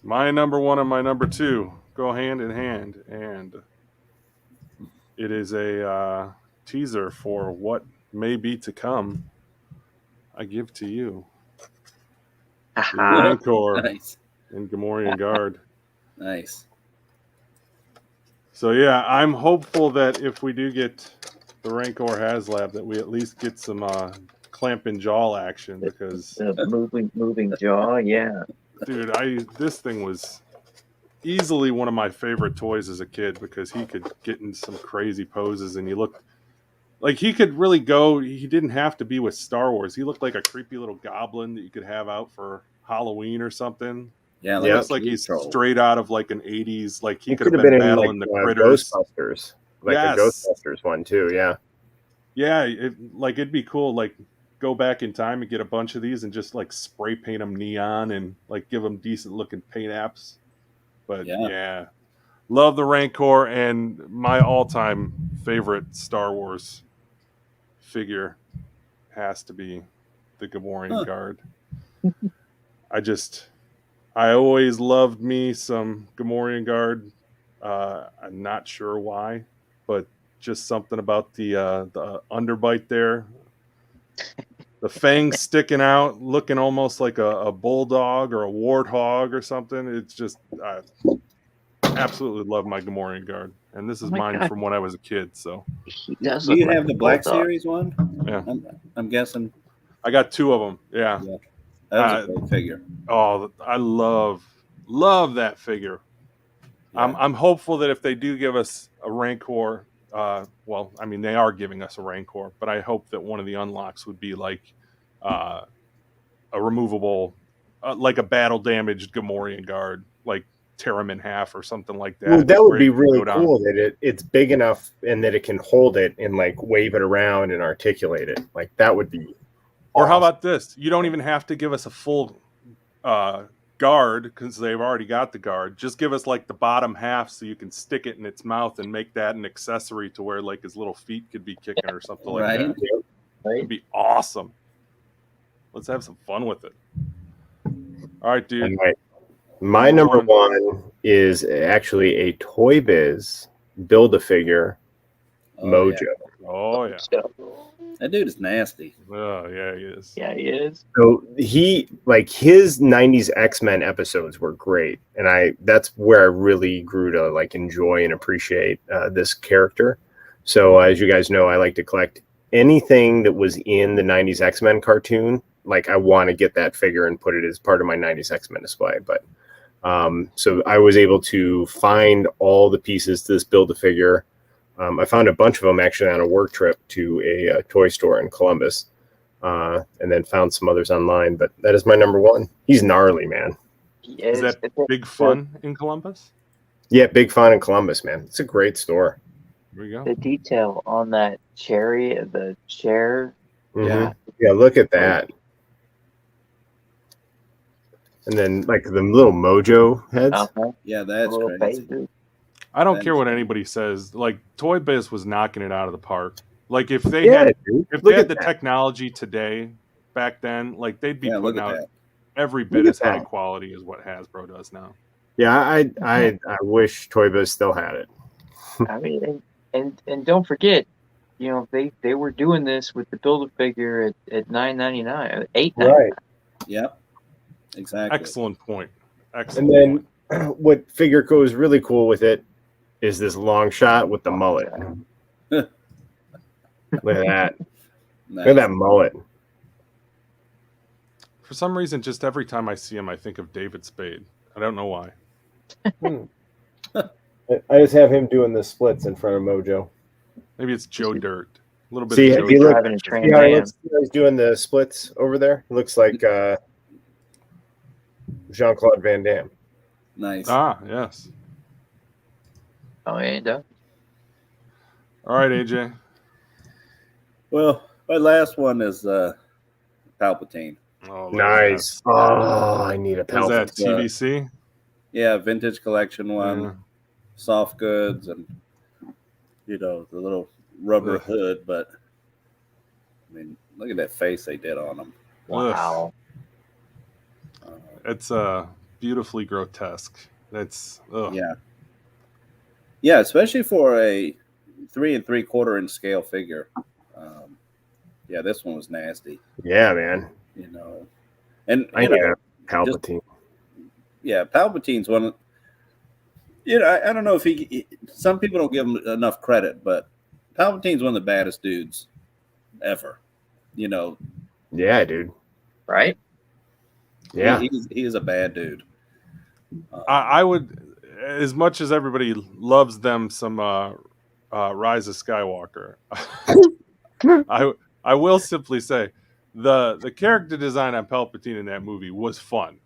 My number one and my number two go hand in hand, and it is a teaser for what may be to come. I give to you Rancor Nice, and Gamorrean Guard. nice. So yeah, I'm hopeful that if we do get the Rancor HasLab, that we at least get some clamp and jaw action, because the moving jaw. Yeah, dude, this thing was easily one of my favorite toys as a kid, because he could get in some crazy poses, and he looked like he could really go. He didn't have to be with Star Wars. He looked like a creepy little goblin that you could have out for Halloween or something. Yeah, Yeah. Looks like he's straight out of like an 80s. Like he You could have been in battling like, the critters. Ghostbusters, like Yes. a Ghostbusters one too. Yeah. Yeah, it'd be cool. Like go back in time and get a bunch of these and just like spray paint them neon and like give them decent looking paint apps. But yeah, love the Rancor, and my all-time favorite Star Wars figure has to be the Gamorrean Guard. I always loved me some Gamorrean Guard. I'm not sure why, but just something about the underbite there. The fangs sticking out, looking almost like a bulldog or a warthog or something. It's just, I absolutely love my Gamorrean Guard. And this is mine God. from when I was a kid. So he does. Do Look you like have a the Black bulldog. Series one? yeah, I'm guessing. I got two of them. Yeah. That was a great figure. Oh, I love that figure. Yeah. I'm hopeful that if they do give us a Rancor, well, I mean, they are giving us a Rancor, but I hope that one of the unlocks would be like a removable, like a battle damaged Gamorrean Guard, like tear him in half or something like that. Well, that where would be it can really go down. cool that it's big enough and that it can hold it and like wave it around and articulate it. Like that would be. Or how awesome. about this? You don't even have to give us a full guard, because they've already got the guard. Just give us like the bottom half so you can stick it in its mouth and make that an accessory to where like his little feet could be kicking or something like Right. that. Right? It'd be awesome. Let's have some fun with it. All right, dude. And my number one is actually a Toy Biz Build-A-Figure Mojo. Yeah. Oh yeah. That dude is nasty. Oh yeah, he is. Yeah, he is. So he like his 90s X-Men episodes were great, and that's where I really grew to like enjoy and appreciate this character. So as you guys know, I like to collect anything that was in the 90s X-Men cartoon. Like I want to get that figure and put it as part of my 90s X-Men display. But so I was able to find all the pieces to this Build-A-Figure. I found a bunch of them actually on a work trip to a toy store in Columbus, and then found some others online. But that is my number one. He's gnarly, man. He Is that Big Fun in Columbus? Yeah, Big Fun in Columbus, man. It's a great store. Here we go. The detail on that the chair. Mhm. Yeah, look at that. And then like the little Mojo heads. Uh-huh. Yeah, that's Little crazy. faces. I don't That care is what cool. anybody says. Like Toy Biz was knocking it out of the park. Like if they Yeah, had dude. if Look they had at the that. technology today, back then, like they'd be Yeah, look putting at out that. every Look bit at as high that. quality as what Hasbro does now. Yeah, I wish Toy Biz still had it. I mean, and don't forget, you know, they were doing this with the Build-A-Figure at $9.99, $8.99. Yep. Exactly. Excellent point. And Excellent then point. what figure goes really cool with it is this long shot with the mullet. Look at that. Nice. Look at that mullet. For some reason, just every time I see him, I think of David Spade. I don't know why. I just have him doing the splits in front of Mojo. Maybe it's Joe Dirt. A little bit See, of if Joey you look, driving a train see how he van. looks, he's doing the splits over there. Looks like Jean-Claude Van Damme. Nice. Ah, yes. Oh, he ain't done. All right, AJ. Well, my last one is Palpatine. Oh, Nice. Oh, I need a Was that Palpatine. TVC? Yeah, vintage collection one, Yeah. soft goods, and the little rubber Ugh. hood. But I mean, look at that face they did on him. Wow. It's beautifully grotesque. That's Yeah, especially for a 3 3/4 inch scale figure. Yeah, this one was nasty. Yeah, man. And I need a Palpatine. Palpatine's one. I don't know if some people don't give him enough credit, but Palpatine's one of the baddest dudes ever. Yeah, dude. Right? Yeah. He is a bad dude. I would, as much as everybody loves them some Rise of Skywalker, I will simply say the character design on Palpatine in that movie was fun.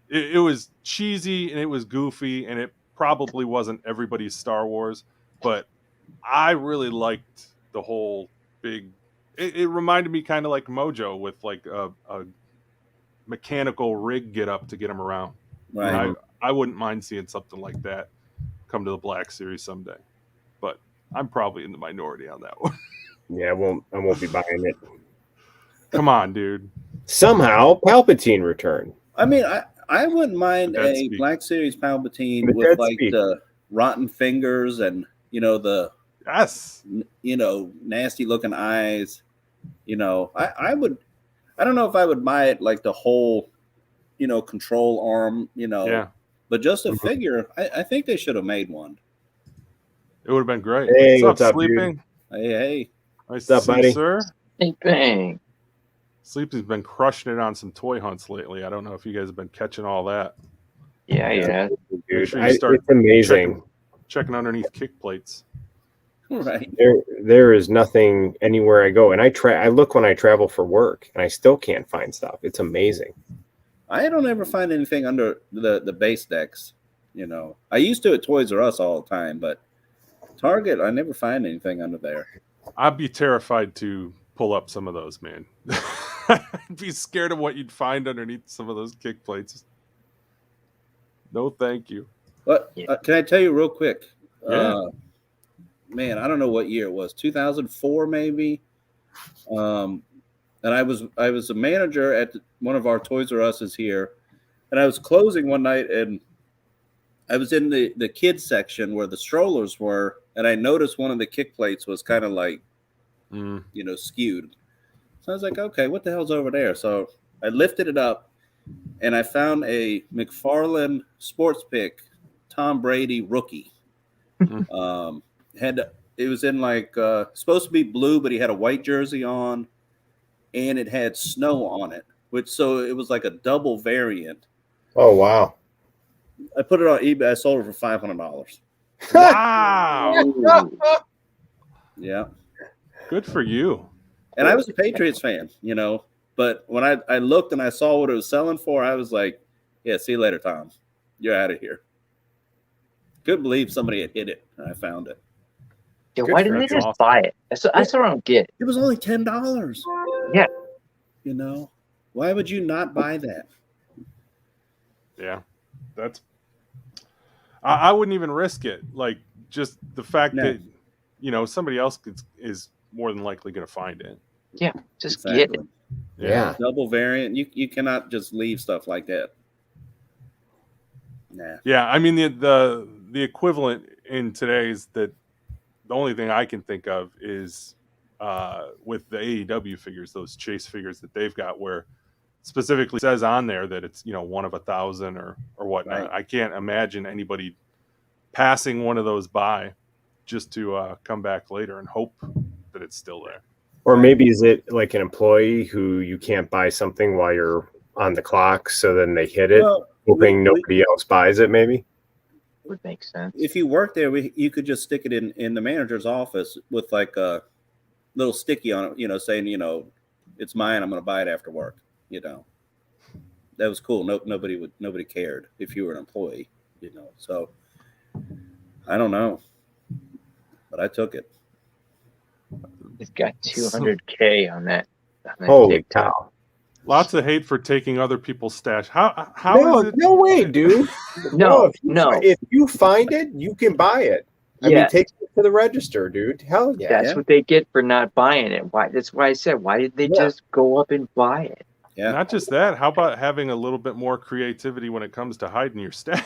It was cheesy and it was goofy and it probably wasn't everybody's Star Wars, but I really liked the whole big. It reminded me kind of like Mojo with like a mechanical rig get up to get him around. Right. I wouldn't mind seeing something like that come to the Black Series someday, but I'm probably in the minority on that one. Yeah, I won't be buying it. Come on, dude. Somehow Palpatine returned. I mean, I wouldn't mind The Dead a Speak. Black Series Palpatine The with Dead like Speak. the rotten fingers and the Yes. nasty looking eyes. I would. I don't know if I would buy it like the whole, control arm. Yeah. But just a figure, I think they should have made one. It would have been great. Hey, what's up, what's up, dude? Sleeping? Hey. Nice What's to up, see you, buddy? sir. Hey, bang. Sleepy's been crushing it on some toy hunts lately. I don't know if you guys have been catching all that. Yeah, yeah. Dude, sure you start it's amazing. Checking underneath kick plates. Right. There is nothing anywhere I go, and I look when I travel for work, and I still can't find stuff. It's amazing. I don't ever find anything under the base decks. I used to at Toys R Us all the time, but Target, I never find anything under there. I'd be terrified to pull up some of those, man. I'd be scared of what you'd find underneath some of those kick plates. No, thank you. But Yeah. can I tell you real quick? Yeah. Man, I don't know what year it was. 2004 maybe. And I was a manager at one of our Toys R Us's here, and I was closing one night, and I was in the kids section where the strollers were, and I noticed one of the kick plates was kind of like, skewed. So I was like, okay, what the hell's over there? So I lifted it up, and I found a McFarlane Sports Pick Tom Brady rookie. It was in like supposed to be blue, but he had a white jersey on, and it had snow on it, so it was like a double variant. Oh wow. I put it on eBay. I sold it for $500. Wow. Yeah. Good for you. And I was a Patriots fan, but when I looked and I saw what it was selling for, I was like, yeah, see you later, Tom. You're out of here. Couldn't believe somebody had hit it, and I found it. Yeah, Good why for didn't they you. just Awesome. buy it? That's what I don't get. It was only $10. Yeah. Why would you not buy that? Yeah. That's I wouldn't even risk it. Like just the fact No. that somebody else is more than likely going to find it. Yeah, just get it. Yeah. Double variant. You cannot just leave stuff like that. Nah. Yeah, I mean the equivalent in today's the only thing I can think of is with the AEW figures, those chase figures that they've got, where specifically says on there that it's 1 of 1,000 or whatnot. Right. I can't imagine anybody passing one of those by just to come back later and hope that it's still there. Or maybe is it like an employee who you can't buy something while you're on the clock, so then they hit it, Well, hoping nobody else buys it, maybe? Would make sense. if you work there, you could just stick it in the manager's office with like a little sticky on it, saying, it's mine. I'm going to buy it after work. That was cool. Nobody cared if you were an employee, So I don't know, but I took it. He's got 200K on that Holy TikTok. cow. Lots of hate for taking other people's stash. How No, is it? no way, dude. No. If you find it, you can buy it. I mean, take it to the register, dude. Hell yeah. That's what they get for not buying it. Why? That's why I said, why did they just go up and buy it? Yeah. Not just that. How about having a little bit more creativity when it comes to hiding your stash?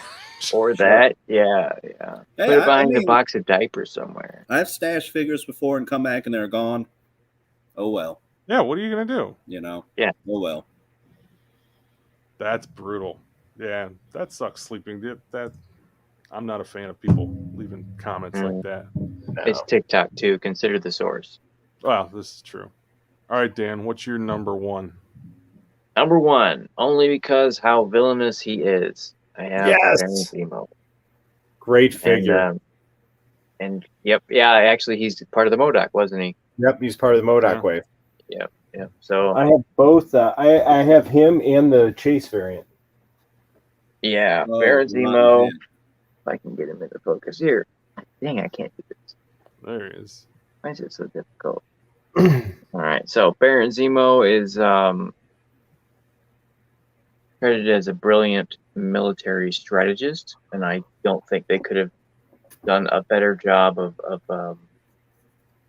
Or that, yeah. Hey, Put it behind a box of diapers somewhere. I've stashed figures before and come back and they're gone. Oh well. Yeah, what are you gonna do? Yeah. Oh well. That's brutal. Yeah, that sucks. Sleeping. That I'm not a fan of people leaving comments like that. No. It's TikTok too. Consider the source. Well, this is true. All right, Dan, what's your number one? Number one, only because how villainous he is. I have Baron Zemo. Great figure. And actually he's part of the MODOK, wasn't he? Yep, he's part of the MODOK wave. Yep. So I have both. I have him and the Chase variant. yeah, Baron Zemo. If I can get him into focus here. Dang, I can't do this. There he is. Why is it so difficult? All right, so Baron Zemo is credited as a brilliant military strategist, and I don't think they could have done a better job of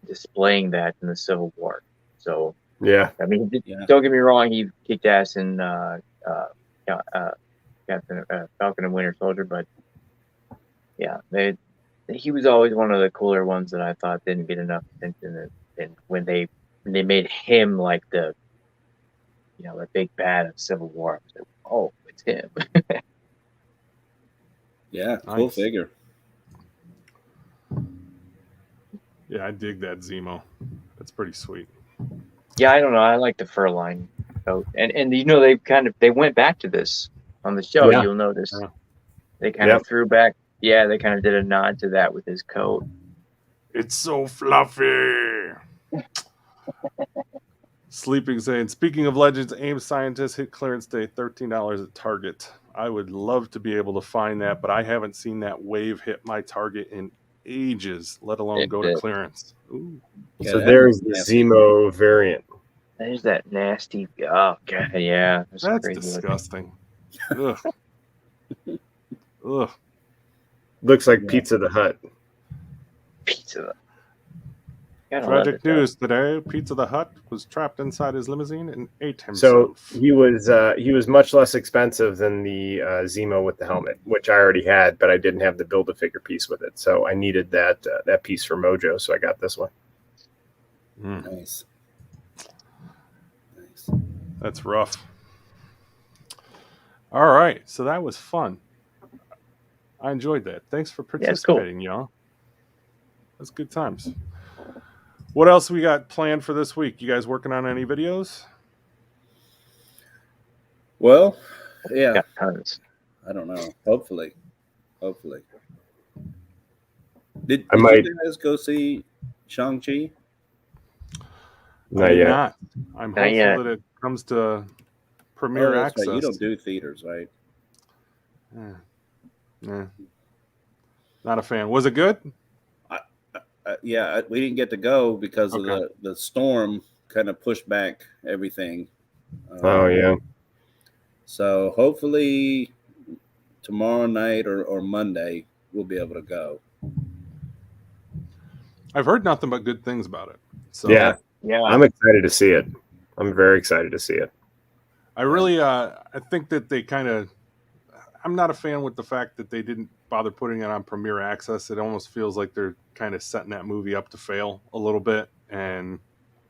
displaying that in the Civil War. So yeah, I mean, don't get me wrong, he kicked ass in Captain Falcon and Winter Soldier, but yeah, he was always one of the cooler ones that I thought didn't get enough attention, and when they made him like the the big bad of Civil War, I was like, oh, it's him. Yeah, cool Nice. figure. Yeah, I dig that Zemo. That's pretty sweet. Yeah, I don't know. I like the fur line coat, and they went back to this on the show. Yeah. You'll notice they kind Yep. of threw back. Yeah, they kind of did a nod to that with his coat. It's so fluffy. Sleeping saying, speaking of Legends, AIM Scientist hit clearance day, $13 at Target. I would love to be able to find that, but I haven't seen that wave hit my Target in ages, let alone go to clearance. Ooh. Yeah, So that there's was the Zemo variant. There's that nasty. Oh god, yeah, That's crazy disgusting. Ugh. Ugh. Looks like Pizza the Hut. pizza. Gotta love Tragic it, though. news today. Pizza the Hut was trapped inside his limousine and ate So himself. he was much less expensive than the Zemo with the helmet, which I already had, but I didn't have the Build-A-Figure piece with it. So I needed that piece for Mojo, so I got this one. Nice. That's rough. All right, so that was fun. I enjoyed that. Thanks for it's cool. participating, y'all. That's good times. What else we got planned for this week? You guys working on any videos? Well, yeah. Got tons. I don't know. Hopefully. Did might- you guys go see Shang-Chi? Not yet. Not. I'm Not hopeful yet. that it comes to premiere That's access. right. You don't do theaters, right? Yeah. Not a fan. Was it good? Yeah, we didn't get to go because of Okay. the storm kind of pushed back everything. Oh yeah. So hopefully tomorrow night or Monday we'll be able to go. I've heard nothing but good things about it. So Yeah. Yeah, I'm excited to see it. I'm very excited to see it. I really, I think that they kind of, I'm not a fan with the fact that they didn't bother putting it on Premiere Access. It almost feels like they're kind of setting that movie up to fail a little bit. And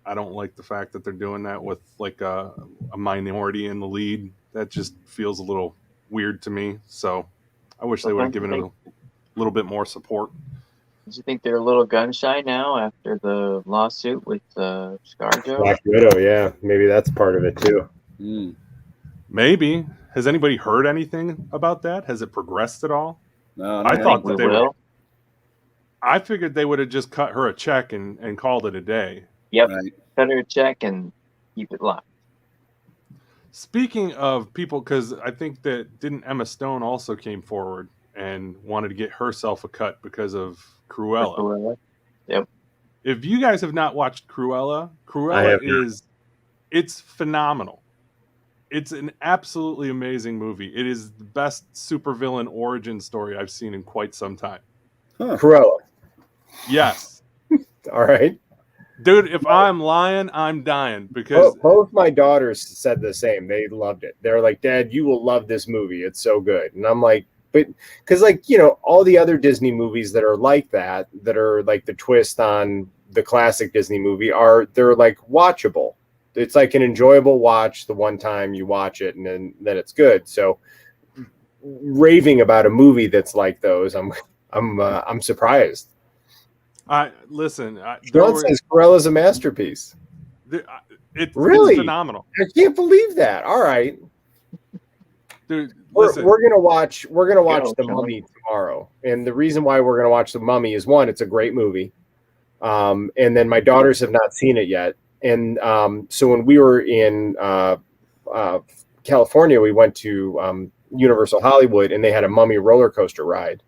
I don't like the fact that they're doing that with like a minority in the lead. That just feels a little weird to me. So I wish they would have given it a little bit more support. do you think they're a little gun shy now after the lawsuit with ScarJo? Black Widow, yeah. Maybe that's part of it too. Mm. Maybe. Has anybody heard anything about that? Has it progressed at all? No, I no. thought we that they will. were. I figured they would have just cut her a check and called it a day. Yep. Right. Cut her a check and keep it locked. Speaking of people, because I think that didn't Emma Stone also came forward and wanted to get herself a cut because of Cruella. Yep. If you guys have not watched Cruella, it's phenomenal. It's an absolutely amazing movie. It is the best supervillain origin story I've seen in quite some time. Huh. Cruella. Yes. All right. Dude, if I'm lying, I'm dying because Both my daughters said the same. They loved it. They're like, Dad, you will love this movie. It's so good. And I'm like, but because like, you know, all the other Disney movies that are like that are like the twist on the classic Disney movie they're like watchable. It's like an enjoyable watch the one time you watch it and then it's good. So raving about a movie that's like those, I'm surprised. Listen. John says Cruella's a masterpiece. It's really phenomenal. I can't believe that. All right, dude. We're gonna watch The Mummy tomorrow, and the reason why we're gonna watch The Mummy is one, it's a great movie, and then my daughters have not seen it yet, and so when we were in California, we went to Universal Hollywood, and they had a Mummy roller coaster ride.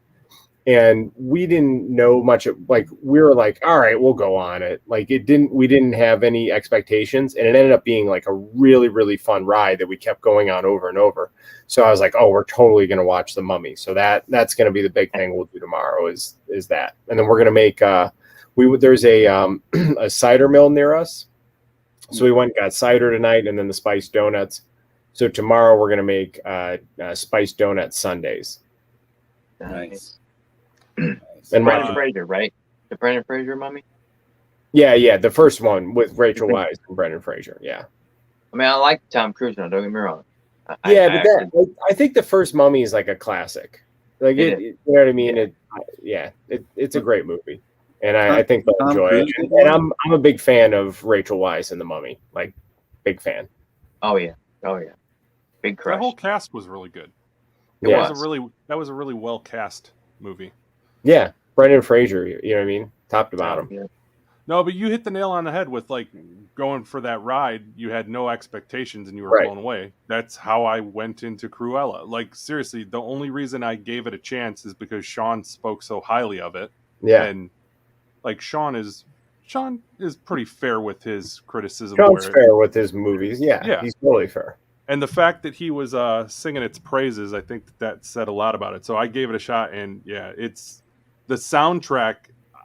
And we didn't know much. Like we were like, all right, we'll go on it. Like we didn't have any expectations, and it ended up being like a really, really fun ride that we kept going on over and over. So I was like, oh, we're totally going to watch The Mummy. So that's going to be the big thing we'll do tomorrow is that, and then we're going to make there's a cider mill near us, so we went and got cider tonight, and then the spiced donuts. So tomorrow we're going to make spiced donut sundaes. Nice. And Brendan Fraser, right? The Brendan Fraser Mummy? Yeah, the first one with Rachel Weisz and Brendan Fraser, yeah. I mean, I like Tom Cruise now, don't get me wrong. I think the first Mummy is like a classic. Like you know what I mean? It's a great movie. And I think they'll enjoy it. And I'm a big fan of Rachel Weisz in The Mummy. Like, big fan. Oh yeah. Big crush. The whole cast was really good. That was a really well cast movie. Yeah, Brendan Fraser, you know what I mean? Top to bottom. Yeah. No, but you hit the nail on the head with like going for that ride. You had no expectations and you were blown away. That's how I went into Cruella. Like seriously, the only reason I gave it a chance is because Sean spoke so highly of it. Yeah, and like Sean is pretty fair with his criticism. Sean's fair with his movies. Yeah, he's totally fair. And the fact that he was singing its praises, I think that said a lot about it. So I gave it a shot, and it's the soundtrack.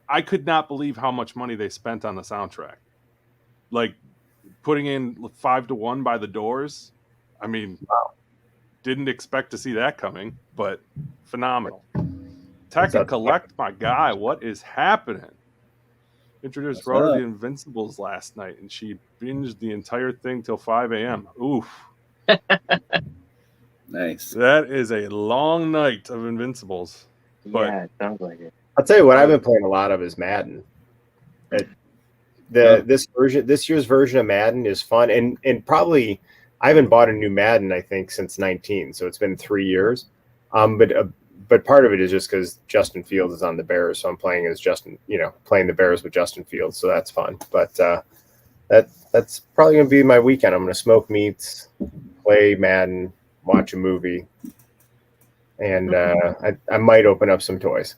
I could not believe how much money they spent on the soundtrack. Like putting in 5 to 1 by the Doors. I mean, didn't expect to see that coming, but phenomenal. Tech and Collect, my guy, what is happening? Introduced Rhoda the Invincibles last night, and she binged the entire thing till 5 a.m. Oof. Nice. That is a long night of Invincibles. But it sounds like it. I'll tell you what I've been playing a lot of is Madden. This year's version of Madden is fun, and probably I haven't bought a new Madden I think since 19, so it's been 3 years. But part of it is just because Justin Fields is on the Bears, so I'm playing as Justin, playing the Bears with Justin Fields, so that's fun. But that's probably gonna be my weekend. I'm gonna smoke meats, play Madden, watch a movie, and I might open up some toys.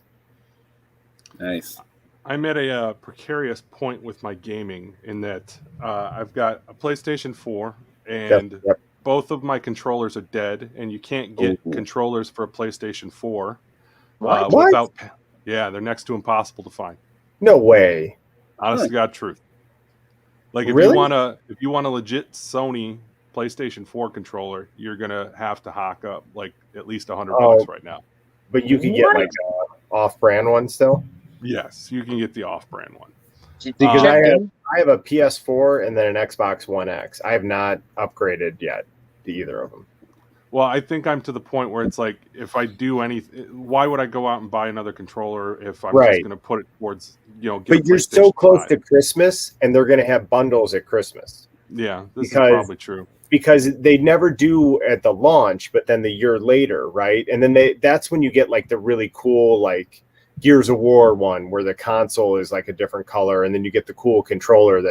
Nice. I'm at a precarious point with my gaming in that I've got a PlayStation 4 and both of my controllers are dead, and you can't get controllers for a PlayStation 4 without. Yeah, they're next to impossible to find. No way. Honest to God, truth. Like if you want a legit Sony PlayStation 4 controller, you're gonna have to hock up like at least $100 right now. But you can get like an off-brand one still. Yes, you can get the off-brand one. Because I have a PS4 and then an Xbox One X. I have not upgraded yet to either of them. Well, I think I'm to the point where it's like, if I do anything, why would I go out and buy another controller if I'm just going to put it towards, But you're so close to Christmas, and they're going to have bundles at Christmas. Yeah, this is probably true. Because they never do at the launch, but then the year later, right? And then that's when you get like the really cool, like, Gears of War one where the console is like a different color, and then you get the cool controller.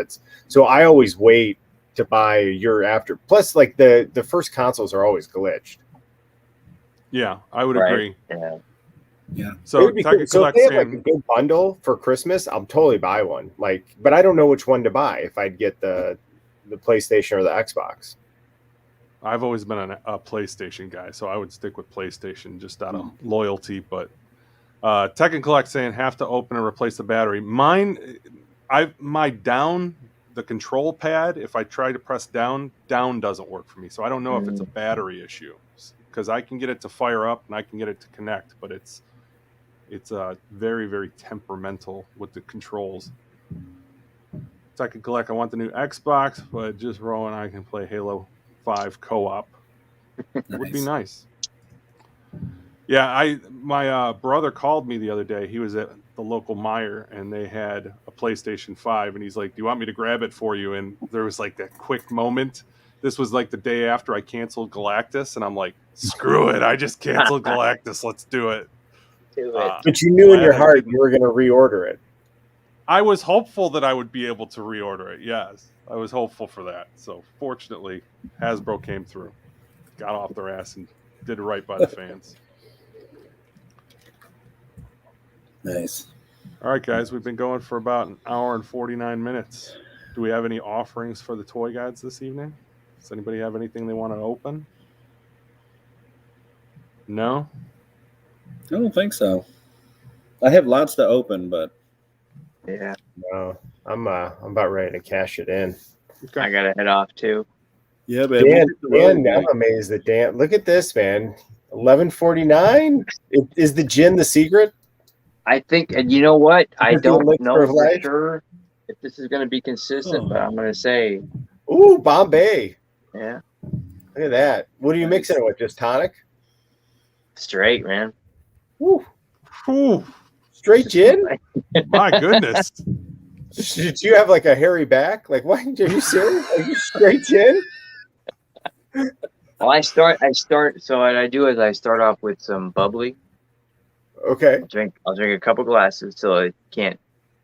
So I always wait to buy a year after. Plus, like the first consoles are always glitched. Yeah, I would Right. agree. Yeah. Yeah. So It'd be cool. So if Collect they have like a saying, good bundle for Christmas, I'll totally buy one. Like, but I don't know which one to buy. If I'd get the PlayStation or the Xbox. I've always been a PlayStation guy, so I would stick with PlayStation just out of loyalty. But Tech and Collect saying have to open and replace the battery. My down, the control pad, if I try to press down doesn't work for me. So I don't know if it's a battery issue, because I can get it to fire up and I can get it to connect, but it's very, very temperamental with the controls. Tech and Collect, I want the new Xbox, but just Rowan, I can play Halo 5 co-op. Would be nice. Yeah, my brother called me the other day. He was at the local Meijer, and they had a PlayStation 5, and he's like, do you want me to grab it for you? And there was like that quick moment. This was like the day after I canceled Galactus, and I'm like, screw it, I just canceled Galactus, let's do it. But you knew in your glad I heart didn't. you were going to reorder it. I was hopeful that I would be able to reorder it. Yes, I was hopeful for that. So fortunately, Hasbro came through, got off their ass, and did right by the fans. Nice. All right, guys, we've been going for about an hour and 49 minutes. Do we have any offerings for the toy guides this evening? Does anybody have anything they want to open? No? I don't think so. I have lots to open, but Yeah. No, I'm about ready to cash it in. Okay. I gotta head off too. yeah, man. Dan, I'm amazed that Dan. Look at this, man. 1149. Is the gin the secret? I think, and you know what? I Is the don't elixir know of for life? sure if this is going to be consistent, but I'm going to say, Ooh, Bombay. yeah, Look at that. What are you mixing it with? Just tonic? straight, man. Ooh, Whew, straight gin? my goodness. Did you have like a hairy back? Like, what? Are you serious? Are you straight gin? Well, I start. So what I do is I start off with some bubbly. Okay. I'll drink a couple glasses till I can't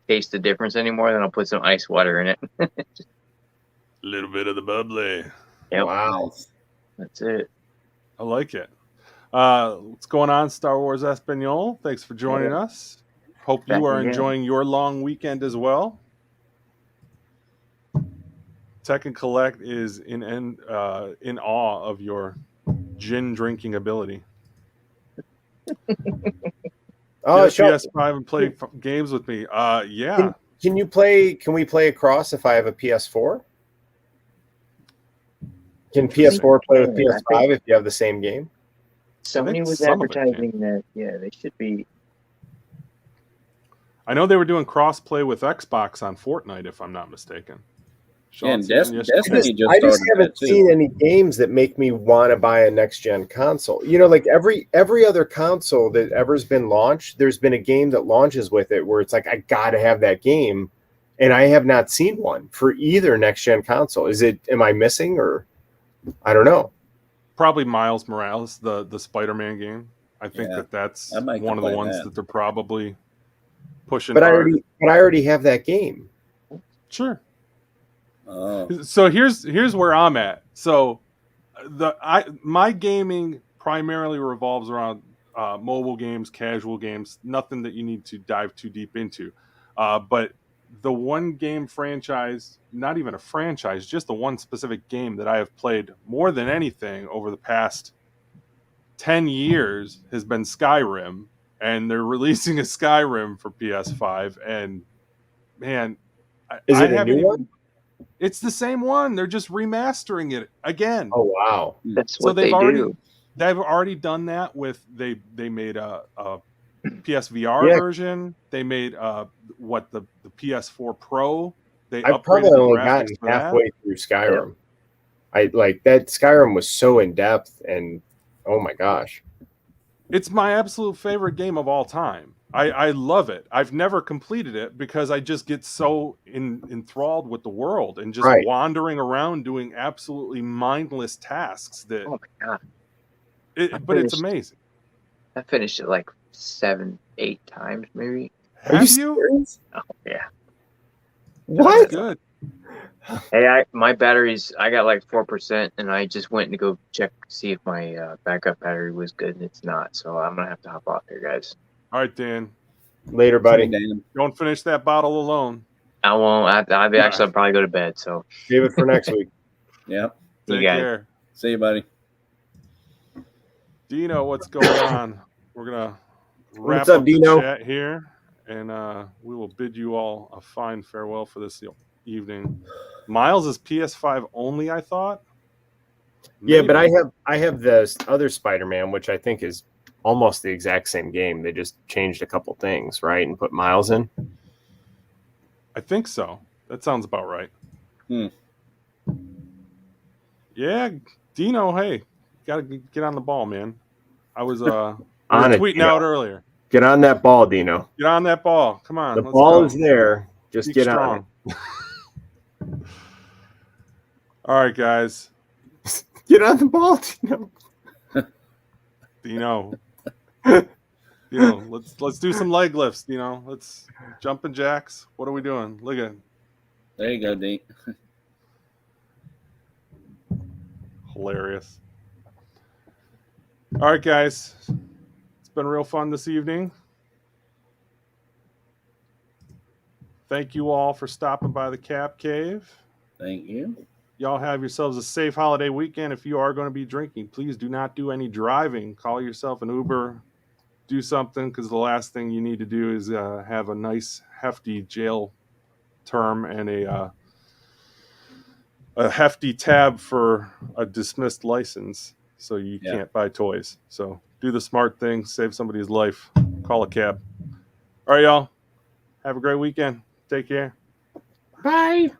taste the difference anymore. Then I'll put some ice water in it. A little bit of the bubbly. Yep. Wow. That's it. I like it. What's going on, Star Wars Espanol? Thanks for joining us. Hope Back you are again. enjoying your long weekend as well. Tech and Collect is in awe of your gin drinking ability. Oh, Get a sure. PS5 and play games with me. Yeah. Can you play? Can we play across if I have a PS4? Can PS4 play with PS5 if you have the same game? Somebody was some of it advertising that. Yeah, they should be. I know they were doing cross-play with Xbox on Fortnite, if I'm not mistaken. Yeah, and Sean said yes. Destiny just I just started haven't that, too. seen any games that make me want to buy a next gen console. You know, like every other console that ever's been launched, there's been a game that launches with it where it's like I gotta have that game, and I have not seen one for either next gen console. Am I missing, or I don't know. Probably Miles Morales, the Spider-Man game. I think Yeah, that's I might one of the play ones that. that they're probably pushing But I hard. already have that game. Sure. Oh, So here's where I'm at. So my gaming primarily revolves around mobile games, casual games, nothing that you need to dive too deep into. But the one game franchise, not even a franchise, just the one specific game that I have played more than anything over the past 10 years has been Skyrim, and they're releasing a Skyrim for PS5, and man, Is it a haven't new even- one? It's the same one. They're just remastering it again. Oh wow! That's So what they do. They've already done that with they made a PSVR Yeah. version. They made the PS4 Pro. They I've upgraded probably the only graphics gotten for that. halfway through Skyrim. I like that Skyrim was so in depth, and oh my gosh. It's my absolute favorite game of all time. I love it. I've never completed it because I just get so enthralled with the world and just Right. wandering around doing absolutely mindless tasks that Oh my god! but it's finished- amazing. I finished it like 7, 8 times maybe. Are Have you you? serious? Oh yeah. What? That's good. Hey, my batteries, I got like 4%, and I just went to go check see if my backup battery was good, and it's not. So I'm gonna have to hop off here, guys. All right, Dan. Later, buddy. Dan. Don't finish that bottle alone. I won't. I'll probably go to bed. So Save it for next week. Yeah. You Take guys. care. See you, buddy. Dino, what's going on? We're gonna wrap What's up, the Dino? chat here, and we will bid you all a fine farewell for this evening. Miles is PS5 only, I thought. Yeah, but Maybe. I have the other Spider-Man, which I think is almost the exact same game. They just changed a couple things, right, and put Miles in. I think so. That sounds about right. Hmm. Yeah, Dino. Hey, gotta get on the ball, man. I was we were On it, tweeting Dino. out earlier. Get on that ball, Dino. Get on that ball. Come on. The let's ball go. is there. Just Speak get strong. on All right, guys. it. Get on the ball, Dino. Dino. Let's do some leg lifts, Dino. Let's jumping jacks. What are we doing? Look at There you go, Dean. hilarious. All right, guys. It's been real fun this evening. Thank you all for stopping by the Cap Cave. Thank you. Y'all have yourselves a safe holiday weekend. If you are going to be drinking, please do not do any driving. Call yourself an Uber. Do something, because the last thing you need to do is have a nice, hefty jail term and a hefty tab for a dismissed license, so you can't buy toys. So do the smart thing, save somebody's life. Call a cab. All right, y'all. Have a great weekend. Take care. Bye.